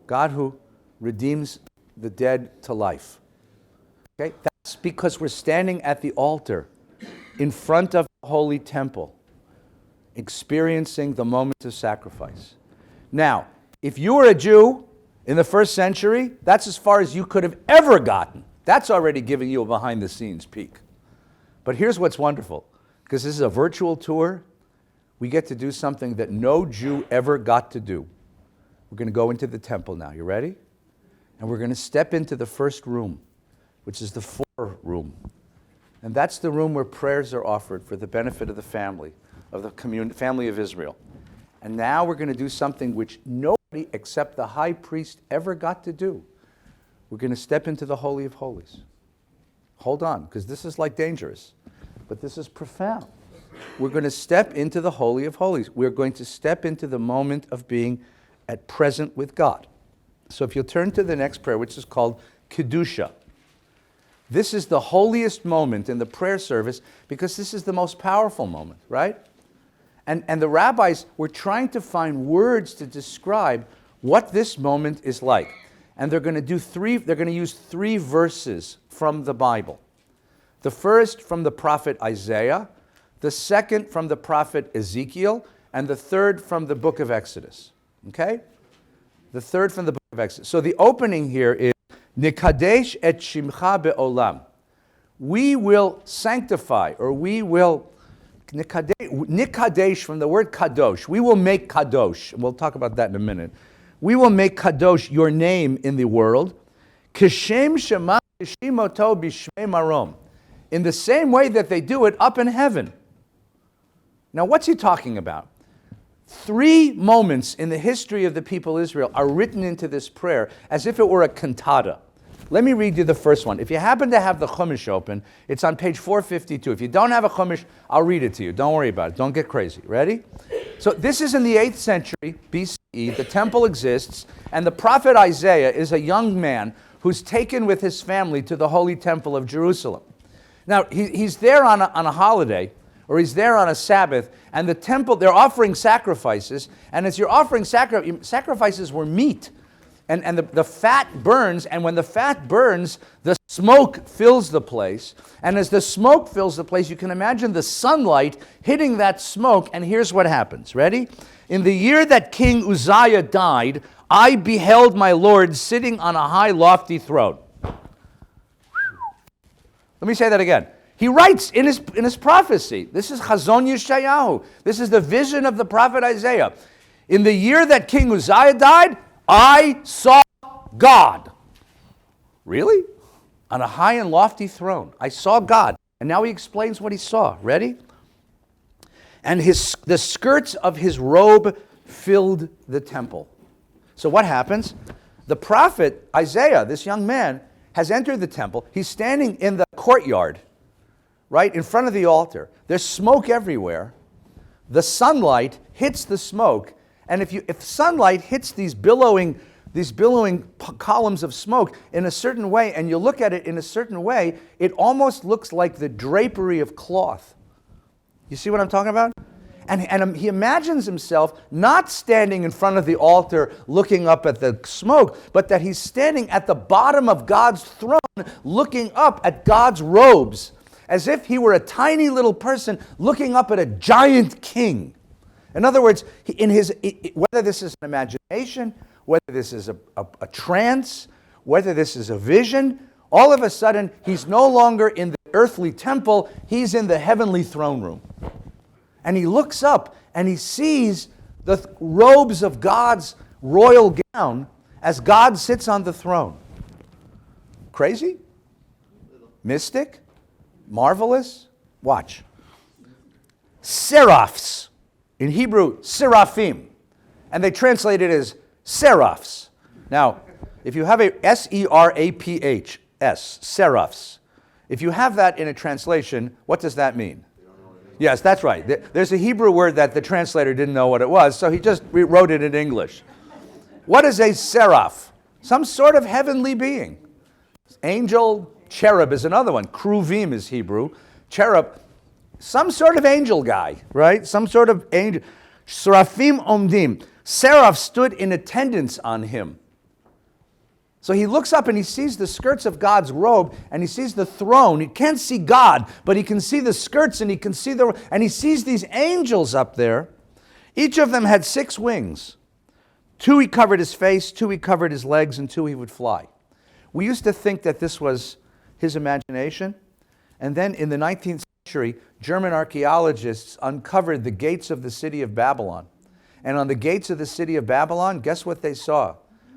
God who redeems the dead to life. Okay? That's because we're standing at the altar in front of the holy temple, experiencing the moment of sacrifice. Now, if you were a Jew in the first century, that's as far as you could have ever gotten. That's already giving you a behind-the-scenes peek. But here's what's wonderful. Because this is a virtual tour, we get to do something that no Jew ever got to do. We're going to go into the temple now. You ready? And we're going to step into the first room, which is the fore room. And that's the room where prayers are offered for the benefit of the family of Israel. And now we're going to do something which nobody except the high priest ever got to do. We're going to step into the Holy of Holies. Hold on, because this is like dangerous, but this is profound. We're going to step into the Holy of Holies. We're going to step into the moment of being at present with God. So if you'll turn to the next prayer, which is called Kedusha. This is the holiest moment in the prayer service because this is the most powerful moment, right? And the rabbis were trying to find words to describe what this moment is like. And they're going to use three verses from the Bible. The first from the prophet Isaiah, the second from the prophet Ezekiel, and the third from the book of Exodus. Okay? The third from the book of Exodus. So the opening here is Nikadesh et shimcha be'olam. We will sanctify, or we will Nikadesh from the word kadosh. We will make kadosh. And we'll talk about that in a minute. We will make kadosh your name in the world. Kishem shema kishimoto b'shmei marom. In the same way that they do it up in heaven. Now what's he talking about? Three moments in the history of the people of Israel are written into this prayer as if it were a cantata. Let me read you the first one. If you happen to have the Chumash open, it's on page 452. If you don't have a Chumash, I'll read it to you. Don't worry about it. Don't get crazy. Ready? So this is in the 8th century BCE. The temple exists, and the prophet Isaiah is a young man who's taken with his family to the holy temple of Jerusalem. Now, he's there on a holiday, or he's there on a Sabbath, and the temple, they're offering sacrifices, and as you're offering sacrifices were meat. And the fat burns, and when the fat burns, the smoke fills the place. And as the smoke fills the place, you can imagine the sunlight hitting that smoke, and here's what happens. Ready? In the year that King Uzziah died, I beheld my Lord sitting on a high, lofty throne. Let me say that again. He writes in his prophecy, this is Chazon Yeshayahu, this is the vision of the prophet Isaiah. In the year that King Uzziah died, I saw God. Really? On a high and lofty throne. I saw God. And now he explains what he saw. Ready? And the skirts of his robe filled the temple. So what happens? The prophet Isaiah, this young man, has entered the temple. He's standing in the courtyard, right, in front of the altar. There's smoke everywhere. The sunlight hits the smoke. And if sunlight hits these billowing columns of smoke in a certain way, and you look at it in a certain way, it almost looks like the drapery of cloth. You see what I'm talking about? And he imagines himself not standing in front of the altar looking up at the smoke, but that he's standing at the bottom of God's throne looking up at God's robes, as if he were a tiny little person looking up at a giant king. In other words, whether this is an imagination, whether this is a trance, whether this is a vision, all of a sudden, he's no longer in the earthly temple, he's in the heavenly throne room. And he looks up and he sees the robes of God's royal gown as God sits on the throne. Crazy? Mystic? Marvelous? Watch. Seraphs. In Hebrew, seraphim. And they translate it as seraphs. Now, if you have a S-E-R-A-P-H-S, seraphs, if you have that in a translation, what does that mean? Yes, that's right. There's a Hebrew word that the translator didn't know what it was, so he just rewrote it in English. What is a seraph? Some sort of heavenly being. Angel, cherub is another one. Kruvim is Hebrew. Cherub, some sort of angel guy, right? Some sort of angel. Seraphim omdim. Seraph stood in attendance on him. So he looks up and he sees the skirts of God's robe and he sees the throne. He can't see God, but he can see the skirts and he can see and he sees these angels up there. Each of them had 6 wings. 2 he covered his face, 2 he covered his legs, and 2 he would fly. We used to think that this was his imagination. And then in the 19th century, German archaeologists uncovered the gates of the city of Babylon. And on the gates of the city of Babylon, guess what they saw?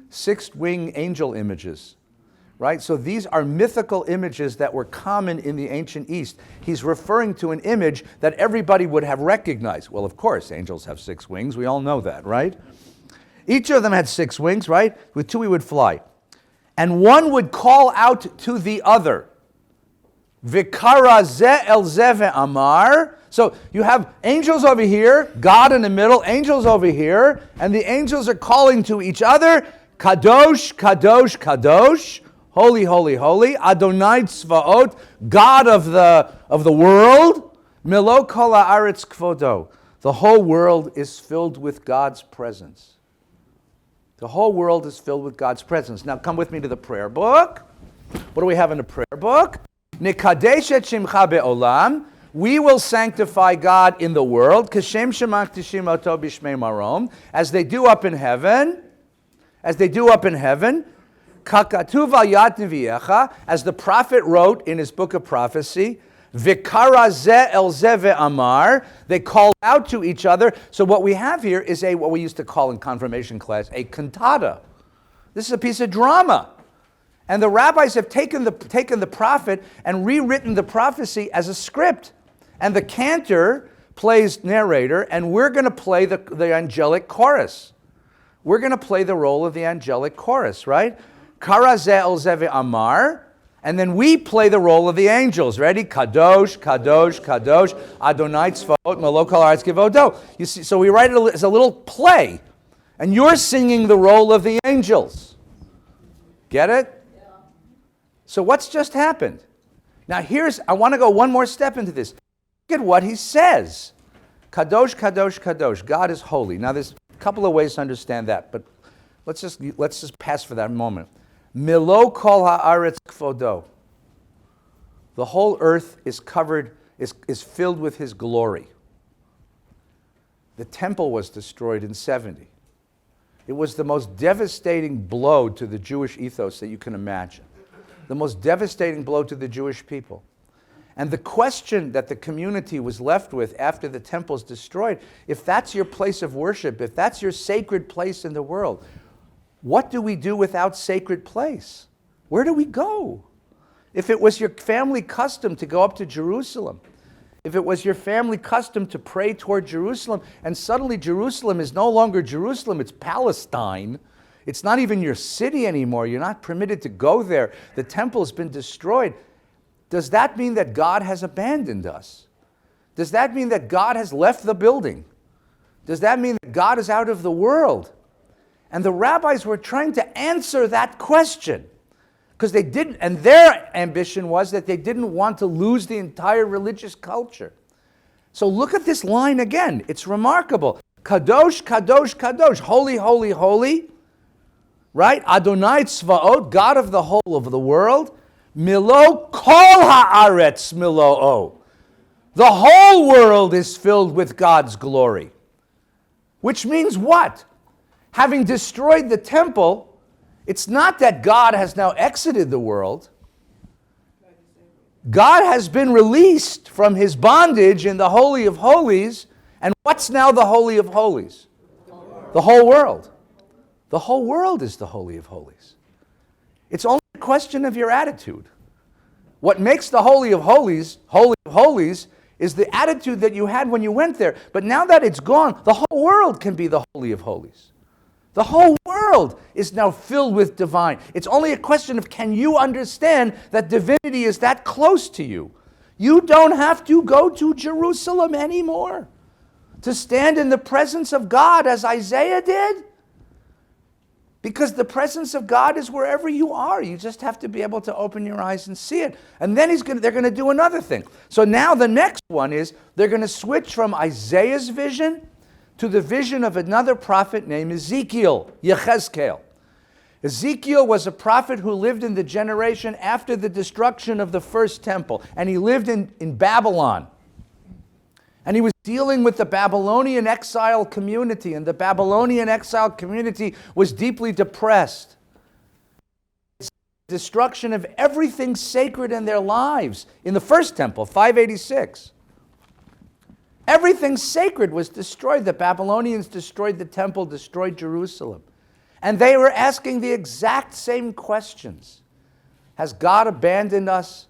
6 winged angel images, right? So these are mythical images that were common in the ancient East. He's referring to an image that everybody would have recognized. Well, of course, angels have 6 wings. We all know that, right? Each of them had 6 wings, right? With 2 he would fly. And one would call out to the other. Vikara ze el ze ve'amar. So you have angels over here, God in the middle, angels over here, and the angels are calling to each other, Kadosh, Kadosh, Kadosh, holy, holy, holy, Adonai Tzvaot, God of the world, Milo kol haaretz kvodo. The whole world is filled with God's presence. The whole world is filled with God's presence. Now come with me to the prayer book. What do we have in the prayer book? Nikadesh et shimcha be'olam. We will sanctify God in the world, kashem shemakdishim oto b'shmei marom, as they do up in heaven, kakatuv al yad neviecha, as the prophet wrote in his book of prophecy, vikara ze el ze ve'amar, they called out to each other. So what we have here is what we used to call in confirmation class, a cantata. This is a piece of drama. And the rabbis have taken the prophet and rewritten the prophecy as a script. And the cantor plays narrator, and we're going to play the angelic chorus. We're going to play the role of the angelic chorus, right? Kara ze el ze ve'amar, and then we play the role of the angels. Ready? Kadosh, Kadosh, Kadosh, Adonai Tzvaot, Melo kol haaretz kvodo. You see, so we write it as a little play, and you're singing the role of the angels. Get it? So what's just happened? Now I want to go one more step into this. Look at what he says. Kadosh, Kadosh, Kadosh. God is holy. Now there's a couple of ways to understand that, but let's just pass for that moment. Milo kol haaretz kvodo. The whole earth is covered, is filled with his glory. The temple was destroyed in 70. It was the most devastating blow to the Jewish ethos that you can imagine. The most devastating blow to the Jewish people. And the question that the community was left with after the temple's destroyed, if that's your place of worship, if that's your sacred place in the world, what do we do without sacred place? Where do we go? If it was your family custom to go up to Jerusalem, if it was your family custom to pray toward Jerusalem, and suddenly Jerusalem is no longer Jerusalem, it's Palestine. It's not even your city anymore. You're not permitted to go there. The temple's been destroyed. Does that mean that God has abandoned us? Does that mean that God has left the building? Does that mean that God is out of the world? And the rabbis were trying to answer that question because they didn't, and their ambition was that they didn't want to lose the entire religious culture. So look at this line again. It's remarkable. Kadosh, Kadosh, Kadosh. Holy, holy, holy. Right? Adonai Tzvaot, God of the whole of the world. Milo kol haaretz miloo. The whole world is filled with God's glory. Which means what? Having destroyed the temple, it's not that God has now exited the world. God has been released from his bondage in the Holy of Holies. And what's now the Holy of Holies? The whole world. The whole world is the Holy of Holies. It's only a question of your attitude. What makes the Holy of Holies, is the attitude that you had when you went there. But now that it's gone, the whole world can be the Holy of Holies. The whole world is now filled with divine. It's only a question of, can you understand that divinity is that close to you? You don't have to go to Jerusalem anymore to stand in the presence of God as Isaiah did. Because the presence of God is wherever you are. You just have to be able to open your eyes and see it. And then they're going to do another thing. So now the next one is they're going to switch from Isaiah's vision to the vision of another prophet named Ezekiel, Yechezkel. Ezekiel was a prophet who lived in the generation after the destruction of the first temple. And he lived in Babylon. And he was dealing with the Babylonian exile community, and the Babylonian exile community was deeply depressed. It's the destruction of everything sacred in their lives in the first temple, 586. Everything sacred was destroyed. The Babylonians destroyed the temple, destroyed Jerusalem. And they were asking the exact same questions. Has God abandoned us?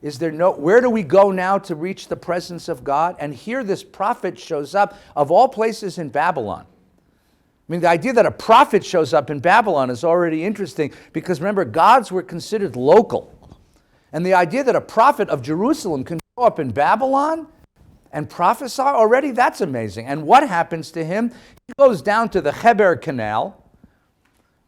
Where do we go now to reach the presence of God? And here this prophet shows up, of all places, in Babylon. I mean, the idea that a prophet shows up in Babylon is already interesting, because remember, gods were considered local. And the idea that a prophet of Jerusalem can show up in Babylon and prophesy already, that's amazing. And what happens to him? He goes down to the Cheber Canal,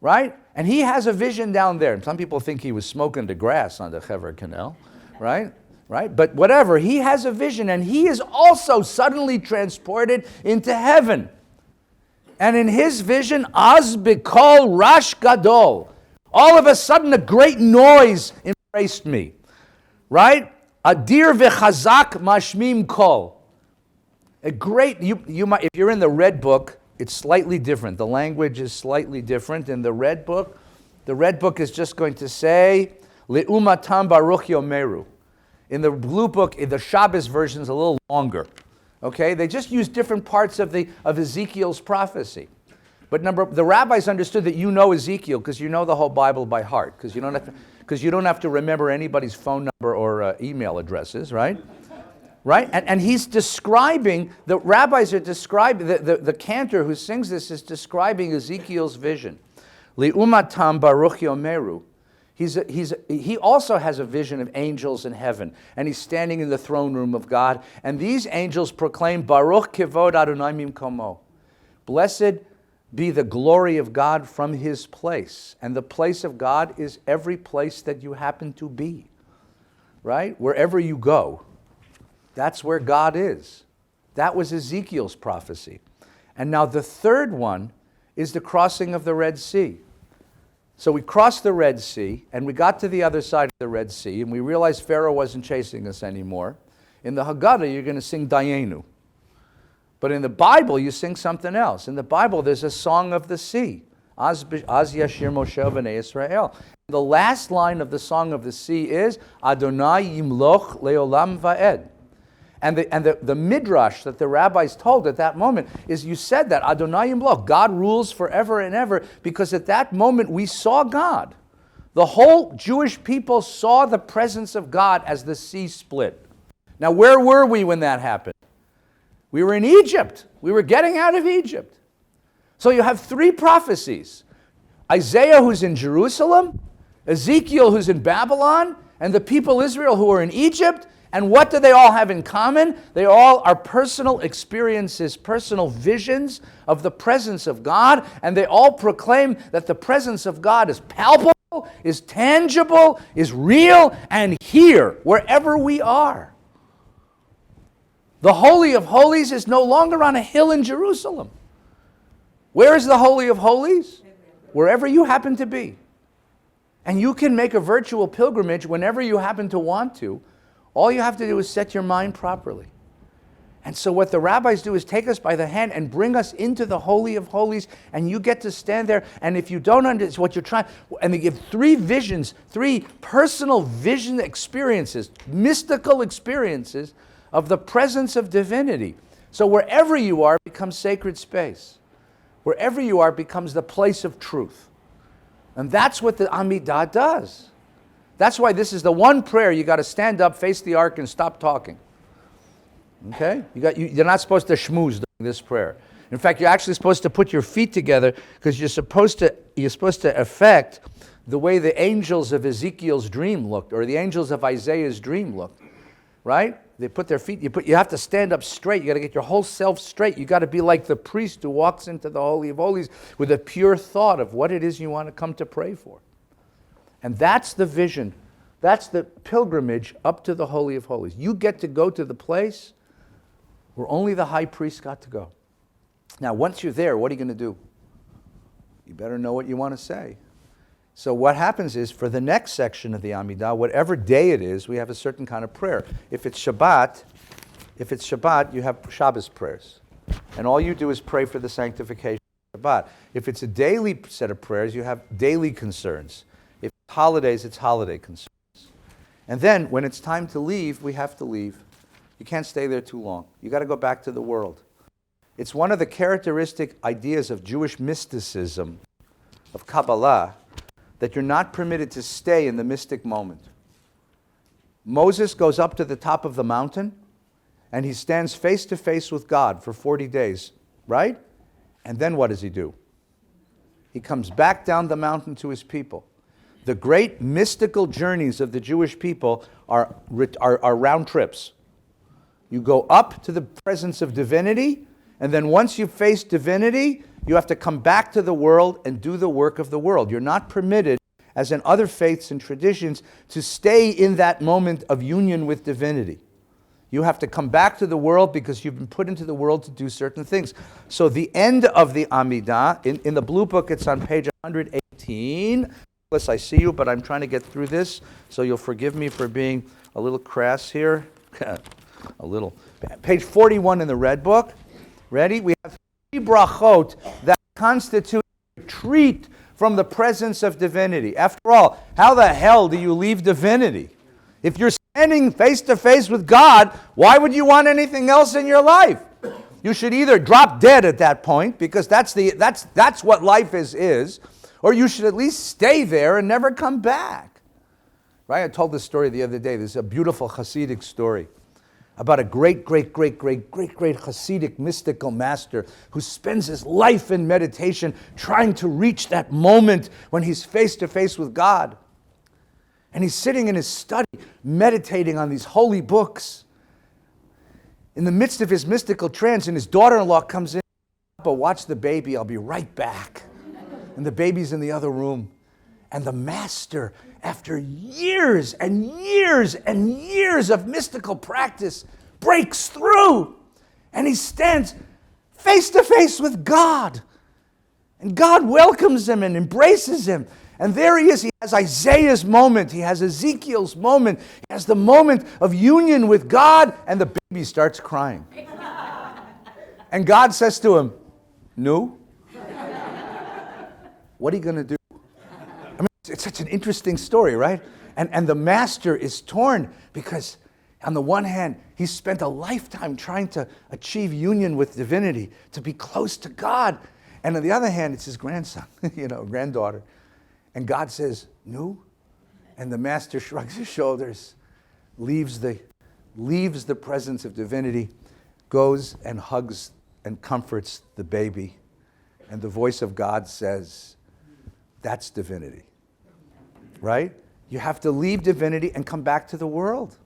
right? And he has a vision down there. Some people think he was smoking the grass on the Cheber Canal, right? Right? But whatever, he has a vision, and he is also suddenly transported into heaven. And in his vision, Az Bikol Rash Gadol, all of a sudden a great noise embraced me, right? Adir v'chazak mashmim kol. A great, you might, if you're in the red book, it's slightly different. The language is slightly different in the red book. The red book is just going to say, Le'umatam baruch yomeru. In the blue book, the Shabbos version is a little longer. Okay, they just use different parts of Ezekiel's prophecy. But the rabbis understood that you know Ezekiel because you know the whole Bible by heart, because you don't have to remember anybody's phone number or email addresses, right? Right? And he's describing, the rabbis are describing, the cantor who sings this is describing Ezekiel's vision. Li'umatam baruch yomeru. He also has a vision of angels in heaven, and he's standing in the throne room of God, and these angels proclaim, Baruch kivod Adonai mimkomo. Blessed be the glory of God from his place. And the place of God is every place that you happen to be, right? Wherever you go, that's where God is. That was Ezekiel's prophecy. And now the third one is the crossing of the Red Sea. So we crossed the Red Sea, and we got to the other side of the Red Sea, and we realized Pharaoh wasn't chasing us anymore. In the Haggadah, you're going to sing Dayenu. But in the Bible, you sing something else. In the Bible, there's a song of the sea. Az Yashir Moshe B'nai Israel. The last line of the song of the sea is, Adonai Yimloch Leolam Va'ed. And the midrash that the rabbis told at that moment is, you said that, Adonai Yimloch, God rules forever and ever, because at that moment we saw God. The whole Jewish people saw the presence of God as the sea split. Now, where were we when that happened? We were in Egypt. We were getting out of Egypt. So you have three prophecies. Isaiah, who's in Jerusalem, Ezekiel, who's in Babylon, and the people Israel who are in Egypt. And what do they all have in common? They all are personal experiences, personal visions of the presence of God, and they all proclaim that the presence of God is palpable, is tangible, is real, and here, wherever we are. The Holy of Holies is no longer on a hill in Jerusalem. Where is the Holy of Holies? Wherever you happen to be. And you can make a virtual pilgrimage whenever you happen to want to. All you have to do is set your mind properly. And so what the rabbis do is take us by the hand and bring us into the Holy of Holies, and you get to stand there, and if you don't understand what you're trying, and they give three visions, three personal vision experiences, mystical experiences of the presence of divinity. So wherever you are becomes sacred space. Wherever you are becomes the place of truth. And that's what the Amidah does. That's why this is the one prayer you got to stand up, face the ark, and stop talking. Okay? You're not supposed to schmooze during this prayer. In fact, you're actually supposed to put your feet together, because you're supposed to affect the way the angels of Ezekiel's dream looked, or the angels of Isaiah's dream looked. Right? They put their feet, you have to stand up straight. You got to get your whole self straight. You got to be like the priest who walks into the Holy of Holies with a pure thought of what it is you want to come to pray for. And that's the vision. That's the pilgrimage up to the Holy of Holies. You get to go to the place where only the high priest got to go. Now, once you're there, what are you going to do? You better know what you want to say. So what happens is, for the next section of the Amidah, whatever day it is, we have a certain kind of prayer. If it's Shabbat, you have Shabbos prayers. And all you do is pray for the sanctification of Shabbat. If it's a daily set of prayers, you have daily concerns. If it's holidays, it's holiday concerns. And then, when it's time to leave, we have to leave. You can't stay there too long. You got to go back to the world. It's one of the characteristic ideas of Jewish mysticism, of Kabbalah, that you're not permitted to stay in the mystic moment. Moses goes up to the top of the mountain, and he stands face to face with God for 40 days, right? And then what does he do? He comes back down the mountain to his people. The great mystical journeys of the Jewish people are round trips. You go up to the presence of divinity, and then once you face divinity, you have to come back to the world and do the work of the world. You're not permitted, as in other faiths and traditions, to stay in that moment of union with divinity. You have to come back to the world because you've been put into the world to do certain things. So the end of the Amidah, in the blue book, it's on page 118. Yes, I see you, but I'm trying to get through this, so you'll forgive me for being a little crass here. A little. Page 41 in the red book. Ready? We have 3 brachot that constitute a retreat from the presence of divinity. After all, how the hell do you leave divinity? If you're standing face to face with God, why would you want anything else in your life? You should either drop dead at that point, because that's what life is, or you should at least stay there and never come back. Right? I told this story the other day. This is a beautiful Hasidic story about a great Hasidic mystical master who spends his life in meditation trying to reach that moment when he's face to face with God. And he's sitting in his study, meditating on these holy books. In the midst of his mystical trance, and his daughter-in-law comes in, "Papa, watch the baby, I'll be right back." And the baby's in the other room. And the master, after years and years and years of mystical practice, breaks through. And he stands face to face with God. And God welcomes him and embraces him. And there he is. He has Isaiah's moment. He has Ezekiel's moment. He has the moment of union with God, and the baby starts crying. And God says to him, "No? What are you going to do?" I mean, it's such an interesting story, right? And the master is torn because, on the one hand, he's spent a lifetime trying to achieve union with divinity, to be close to God. And on the other hand, it's his grandson, granddaughter. And God says, "No?" And the master shrugs his shoulders, leaves the presence of divinity, goes and hugs and comforts the baby. And the voice of God says, "That's divinity." Right? You have to leave divinity and come back to the world.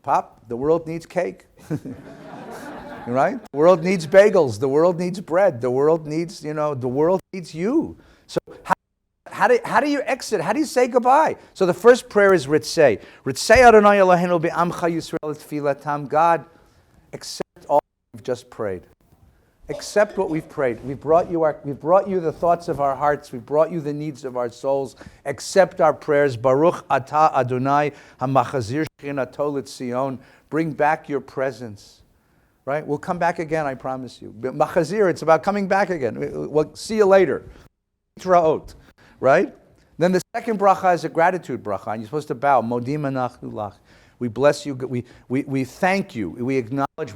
Pop, the world needs cake. Right? The world needs bagels. The world needs bread. The world needs, the world needs you. So how do you exit? How do you say goodbye? So the first prayer is Ritzei. Ritzei Adonai Eloheinu be'amcha Yisrael et tfilatam. God, accept all we've just prayed. Accept what we've prayed. We've brought you the thoughts of our hearts. We've brought you the needs of our souls. Accept our prayers. Baruch atah Adonai hamachazir shechinato l'tzion. Bring back your presence. Right? We'll come back again, I promise you. Machazir, it's about coming back again. We'll see you later. Traot. Right? Then the second bracha is a gratitude bracha, and you're supposed to bow. Modim anachnu lach. We bless you. We thank you. We acknowledge.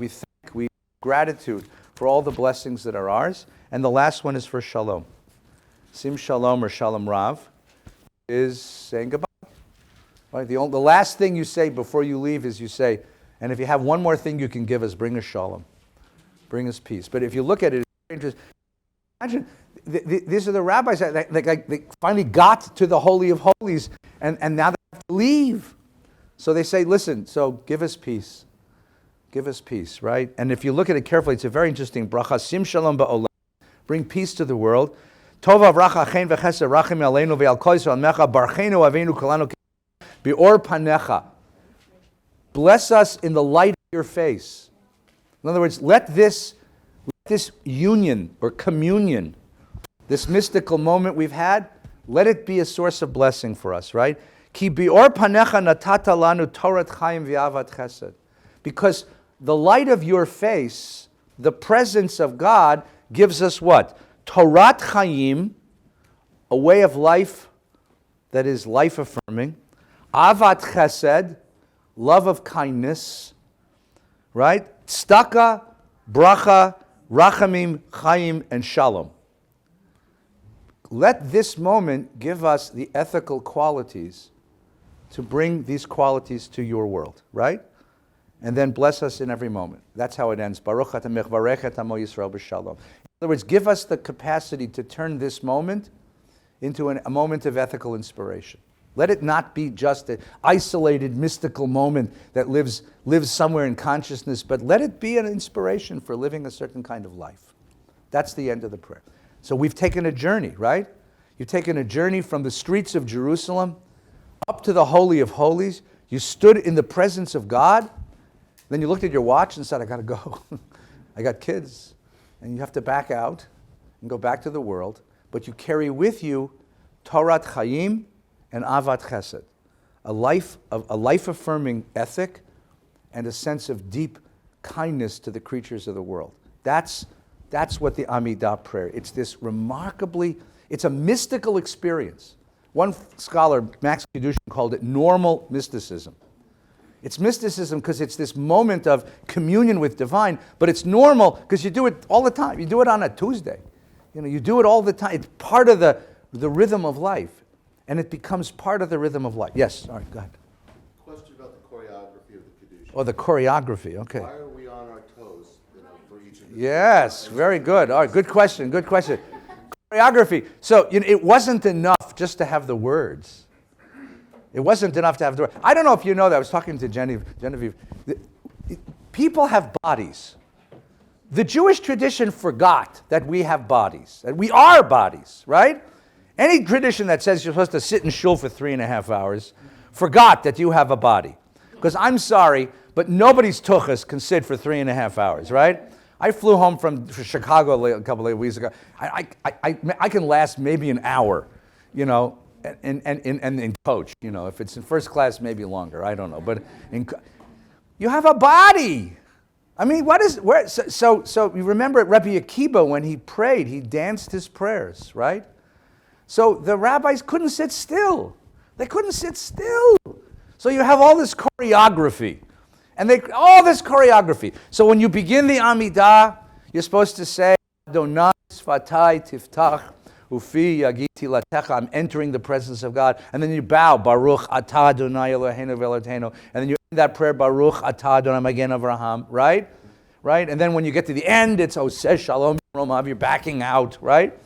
We gratitude for all the blessings that are ours. And the last one is for shalom. Sim shalom or shalom rav is saying goodbye. Right? The last thing you say before you leave is you say, and if you have one more thing you can give us, bring us shalom. Bring us peace. But if you look at it, it's interesting. Imagine, these are the rabbis that they finally got to the Holy of Holies, and now they have to leave. So they say, listen, so give us peace. Give us peace, right? And if you look at it carefully, it's a very interesting bracha. Sim shalom ba'olam. Bring peace to the world. Tova vracha chen v'chesed rachim aleinu ve'al kol Yisrael mecha barchenu avinu kolanu bi'or panecha. Bless us in the light of your face. In other words, let this union or communion, this mystical moment we've had, let it be a source of blessing for us, right? Ki bi'or panecha natata lanu torat chaim v'avat chesed. Because the light of your face, the presence of God, gives us what? Torat chaim, a way of life that is life-affirming. Avat chesed, love of kindness, right? Tzedakah, bracha, rachamim, chaim, and shalom. let this moment give us the ethical qualities to bring these qualities to your world, right? And then bless us in every moment. That's how it ends. Baruch atah mechvarech amo Yisrael b'shalom. In other words, give us the capacity to turn this moment into a moment of ethical inspiration. Let it not be just an isolated, mystical moment that lives somewhere in consciousness, but let it be an inspiration for living a certain kind of life. That's the end of the prayer. So we've taken a journey, right? You've taken a journey from the streets of Jerusalem up to the Holy of Holies. You stood in the presence of God. Then you looked at your watch and said, I got to go. I got kids. And you have to back out and go back to the world. But you carry with you Torat Chaim and Avat Chesed, a life-affirming ethic and a sense of deep kindness to the creatures of the world. That's what the Amidah prayer. It's this it's a mystical experience. One scholar, Max Kedushin, called it normal mysticism. It's mysticism because it's this moment of communion with divine, but it's normal because you do it all the time. You do it on a Tuesday. You do it all the time. It's part of the rhythm of life. And it becomes part of the rhythm of life. Yes, all right, go ahead. Question about the choreography of the Kedusha. Oh, the choreography, okay. Why are we on our toes, for each of the Yes, very good. All right, good question. Choreography. So it wasn't enough just to have the words. It wasn't enough to have the words. I don't know if you know that. I was talking to Genevieve. People have bodies. The Jewish tradition forgot that we have bodies, that we are bodies, right? Any tradition that says you're supposed to sit in shul for 3.5 hours forgot that you have a body. Because I'm sorry, but nobody's tuchus can sit for 3.5 hours, right? I flew home from Chicago a couple of weeks ago. I can last maybe an hour, and in coach, if it's in first class, maybe longer. I don't know, but you have a body. I mean, so you remember Rabbi Akiva when he prayed, he danced his prayers, right? So the rabbis couldn't sit still. They couldn't sit still. So you have all this choreography. So when you begin the Amidah, you're supposed to say, Adonai sfatai tiftach ufi yagiti latecha. I'm entering the presence of God. And then you bow, Baruch atah Adonai Eloheinu v'Eloheinu. And then you end that prayer, Baruch atah Adonai Magen Avraham, right? Right? And then when you get to the end, it's Oseh Shalom Romav. You're backing out, right?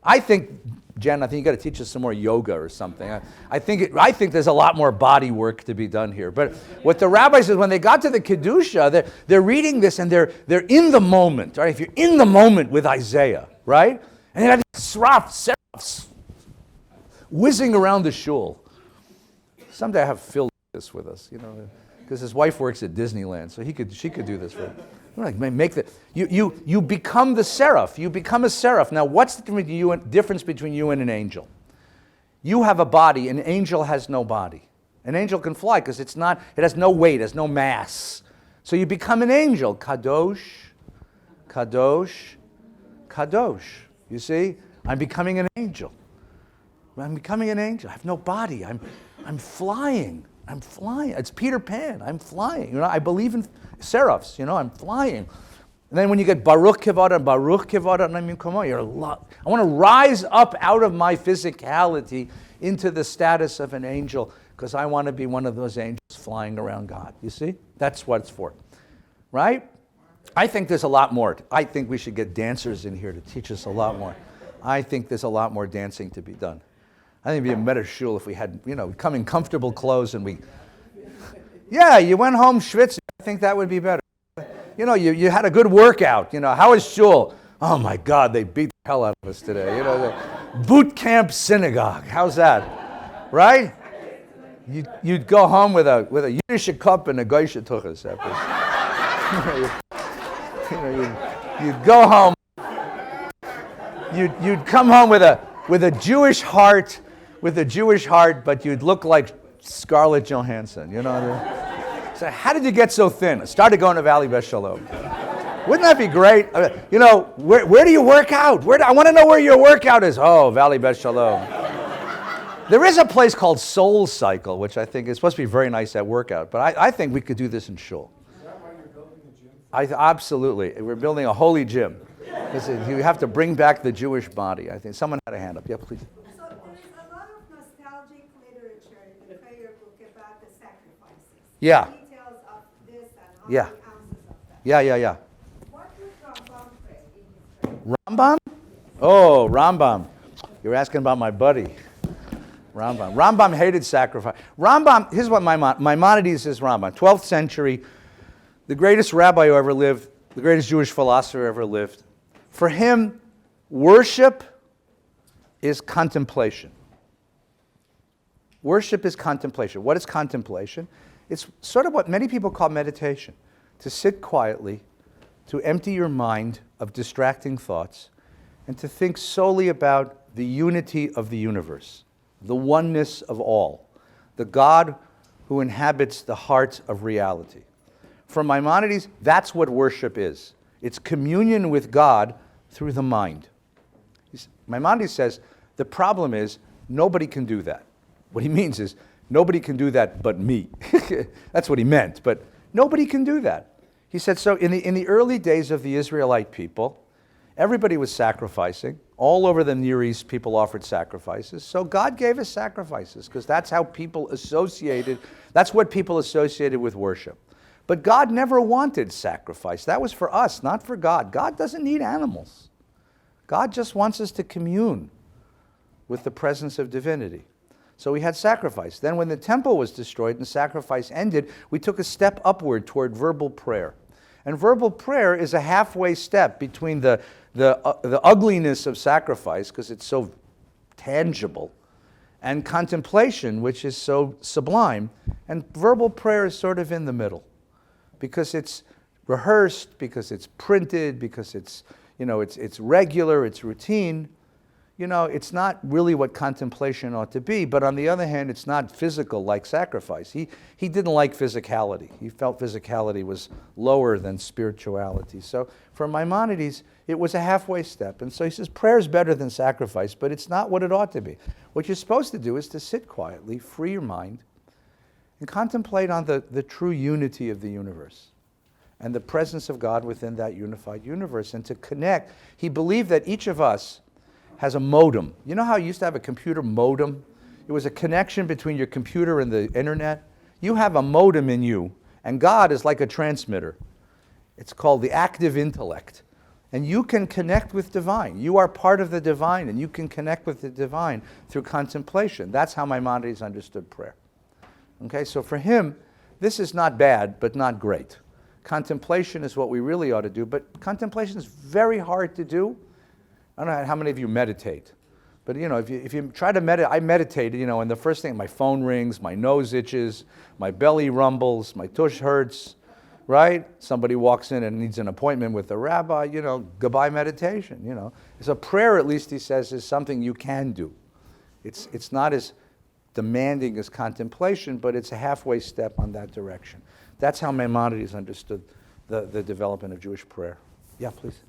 I think you got to teach us some more yoga or something. I think there's a lot more body work to be done here. But what the rabbi says, when they got to the Kedusha, they're reading this and they're in the moment. Right? If you're in the moment with Isaiah, right? And you have these seraphs whizzing around the shul. Someday I have Phil do this with us, because his wife works at Disneyland, so she could do this for him. You become the seraph. You become a seraph. Now, what's the difference between you and an angel? You have a body. An angel has no body. An angel can fly because it has no weight, it has no mass. So you become an angel. Kadosh, kadosh, kadosh. You see? I'm becoming an angel. I'm becoming an angel. I have no body. I'm flying. I'm flying. It's Peter Pan. I'm flying. I believe in seraphs. I'm flying. And then when you get Baruch Kivada, I want to rise up out of my physicality into the status of an angel because I want to be one of those angels flying around God. You see? That's what it's for. Right? I think there's a lot more. I think we should get dancers in here to teach us a lot more. I think there's a lot more dancing to be done. I think it'd be a better shul if we had, come in comfortable clothes and you went home schwitzing. I think that would be better. You had a good workout. How was shul? Oh my God, they beat the hell out of us today. The boot camp synagogue. How's that? Right? You'd go home with a Yiddish cup and a Geisha tuchas. You'd go home. You'd come home with a Jewish heart. With a Jewish heart, but you'd look like Scarlett Johansson, So how did you get so thin? I started going to Valley Beth Shalom. Wouldn't that be great? Where do you work out? I want to know where your workout is. Oh, Valley Beth Shalom. There is a place called Soul Cycle, which I think is supposed to be very nice at workout, but I think we could do this in shul. Is that why you're building a gym? Absolutely. We're building a holy gym. Listen, you have to bring back the Jewish body. I think someone had a hand up. Yeah, please. So there is a lot of nostalgic literature in the prayer book about the sacrifices. Yeah. Details of this and how Yeah. many ounces of that. Yeah. What would Rambam pray in his prayer? Rambam? Oh, Rambam. You're asking about my buddy. Rambam. Rambam hated sacrifice. Rambam, here's what Maimonides is Rambam. 12th century, the greatest rabbi who ever lived, the greatest Jewish philosopher who ever lived. For him, worship is contemplation. Worship is contemplation. What is contemplation? It's sort of what many people call meditation. To sit quietly, to empty your mind of distracting thoughts, and to think solely about the unity of the universe, the oneness of all, the God who inhabits the heart of reality. For Maimonides, that's what worship is. It's communion with God through the mind. Maimonides says, the problem is nobody can do that. What he means is, nobody can do that but me. That's what he meant, but nobody can do that. He said, so in the early days of the Israelite people, everybody was sacrificing. All over the Near East, people offered sacrifices. So God gave us sacrifices, because that's what people associated with worship. But God never wanted sacrifice. That was for us, not for God. God doesn't need animals. God just wants us to commune with the presence of divinity. So we had sacrifice. Then when the temple was destroyed and sacrifice ended, we took a step upward toward verbal prayer. And verbal prayer is a halfway step between the ugliness of sacrifice, because it's so tangible, and contemplation, which is so sublime. And verbal prayer is sort of in the middle, because it's rehearsed, because it's printed, because it's regular, it's routine. It's not really what contemplation ought to be, but on the other hand, it's not physical like sacrifice. He didn't like physicality. He felt physicality was lower than spirituality. So for Maimonides, it was a halfway step. And so he says, prayer is better than sacrifice, but it's not what it ought to be. What you're supposed to do is to sit quietly, free your mind, and contemplate on the true unity of the universe and the presence of God within that unified universe, and to connect. He believed that each of us has a modem. You know how you used to have a computer modem? It was a connection between your computer and the internet. You have a modem in you, and God is like a transmitter. It's called the active intellect. And you can connect with divine. You are part of the divine, and you can connect with the divine through contemplation. That's how Maimonides understood prayer. Okay, so for him, this is not bad, but not great. Contemplation is what we really ought to do, but contemplation is very hard to do. I don't know how many of you meditate, but if you try to meditate, I meditated, and the first thing, my phone rings, my nose itches, my belly rumbles, my tush hurts, right? Somebody walks in and needs an appointment with the rabbi, goodbye meditation, So prayer, at least he says, is something you can do. It's not as demanding as contemplation, but it's a halfway step on that direction. That's how Maimonides understood the development of Jewish prayer. Yeah, please.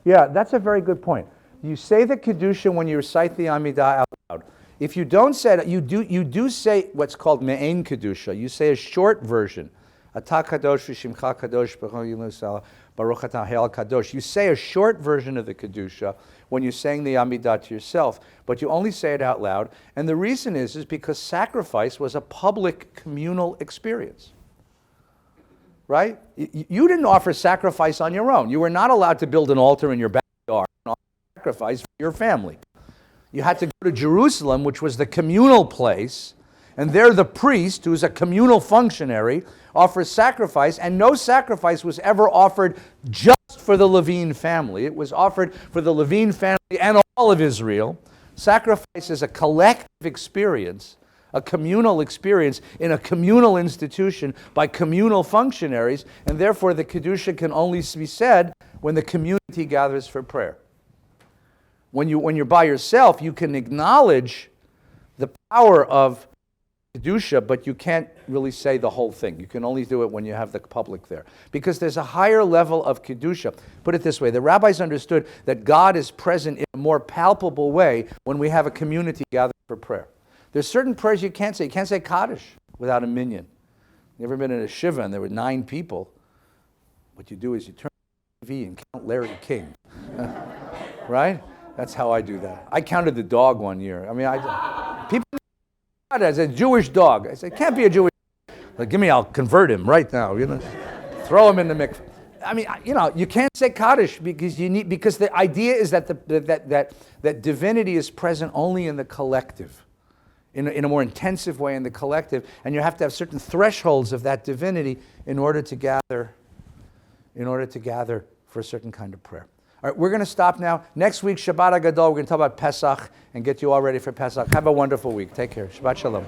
Yeah, that's a very good point. You say the Kedusha when you recite the Amidah out loud. If you don't say it, you do say what's called Me'ein Kedusha. You say a short version. Atah Kadosh v'Shimcha Kadosh b'chol Yilus Baruch Atah He'el Kadosh. You say a short version of the Kedusha when you're saying the Amidah to yourself, but you only say it out loud. And the reason is because sacrifice was a public communal experience. Right? You didn't offer sacrifice on your own. You were not allowed to build an altar in your backyard and offer sacrifice for your family. You had to go to Jerusalem, which was the communal place, and there the priest, who's a communal functionary, offers sacrifice, and no sacrifice was ever offered just for the Levine family. It was offered for the Levine family and all of Israel. Sacrifice is a collective experience, a communal experience in a communal institution by communal functionaries, and therefore the Kedusha can only be said when the community gathers for prayer. When you're by yourself, you can acknowledge the power of Kedusha, but you can't really say the whole thing. You can only do it when you have the public there. Because there's a higher level of Kedusha. Put it this way, the rabbis understood that God is present in a more palpable way when we have a community gathered for prayer. There's certain prayers you can't say. You can't say Kaddish without a minyan. You ever been in a shiva and there were 9 people? What you do is you turn on the TV and count Larry King. Right? That's how I do that. I counted the dog one year. I mean, people as a Jewish dog. I said, it can't be a Jewish dog. Like, give me, I'll convert him right now. Throw him in the mikveh. I mean, you can't say Kaddish because the idea is that that divinity is present only in the collective, in a more intensive way in the collective, and you have to have certain thresholds of that divinity in order to gather for a certain kind of prayer. All right, we're going to stop now. Next week, Shabbat HaGadol, we're going to talk about Pesach and get you all ready for Pesach. Have a wonderful week. Take care. Shabbat Shalom.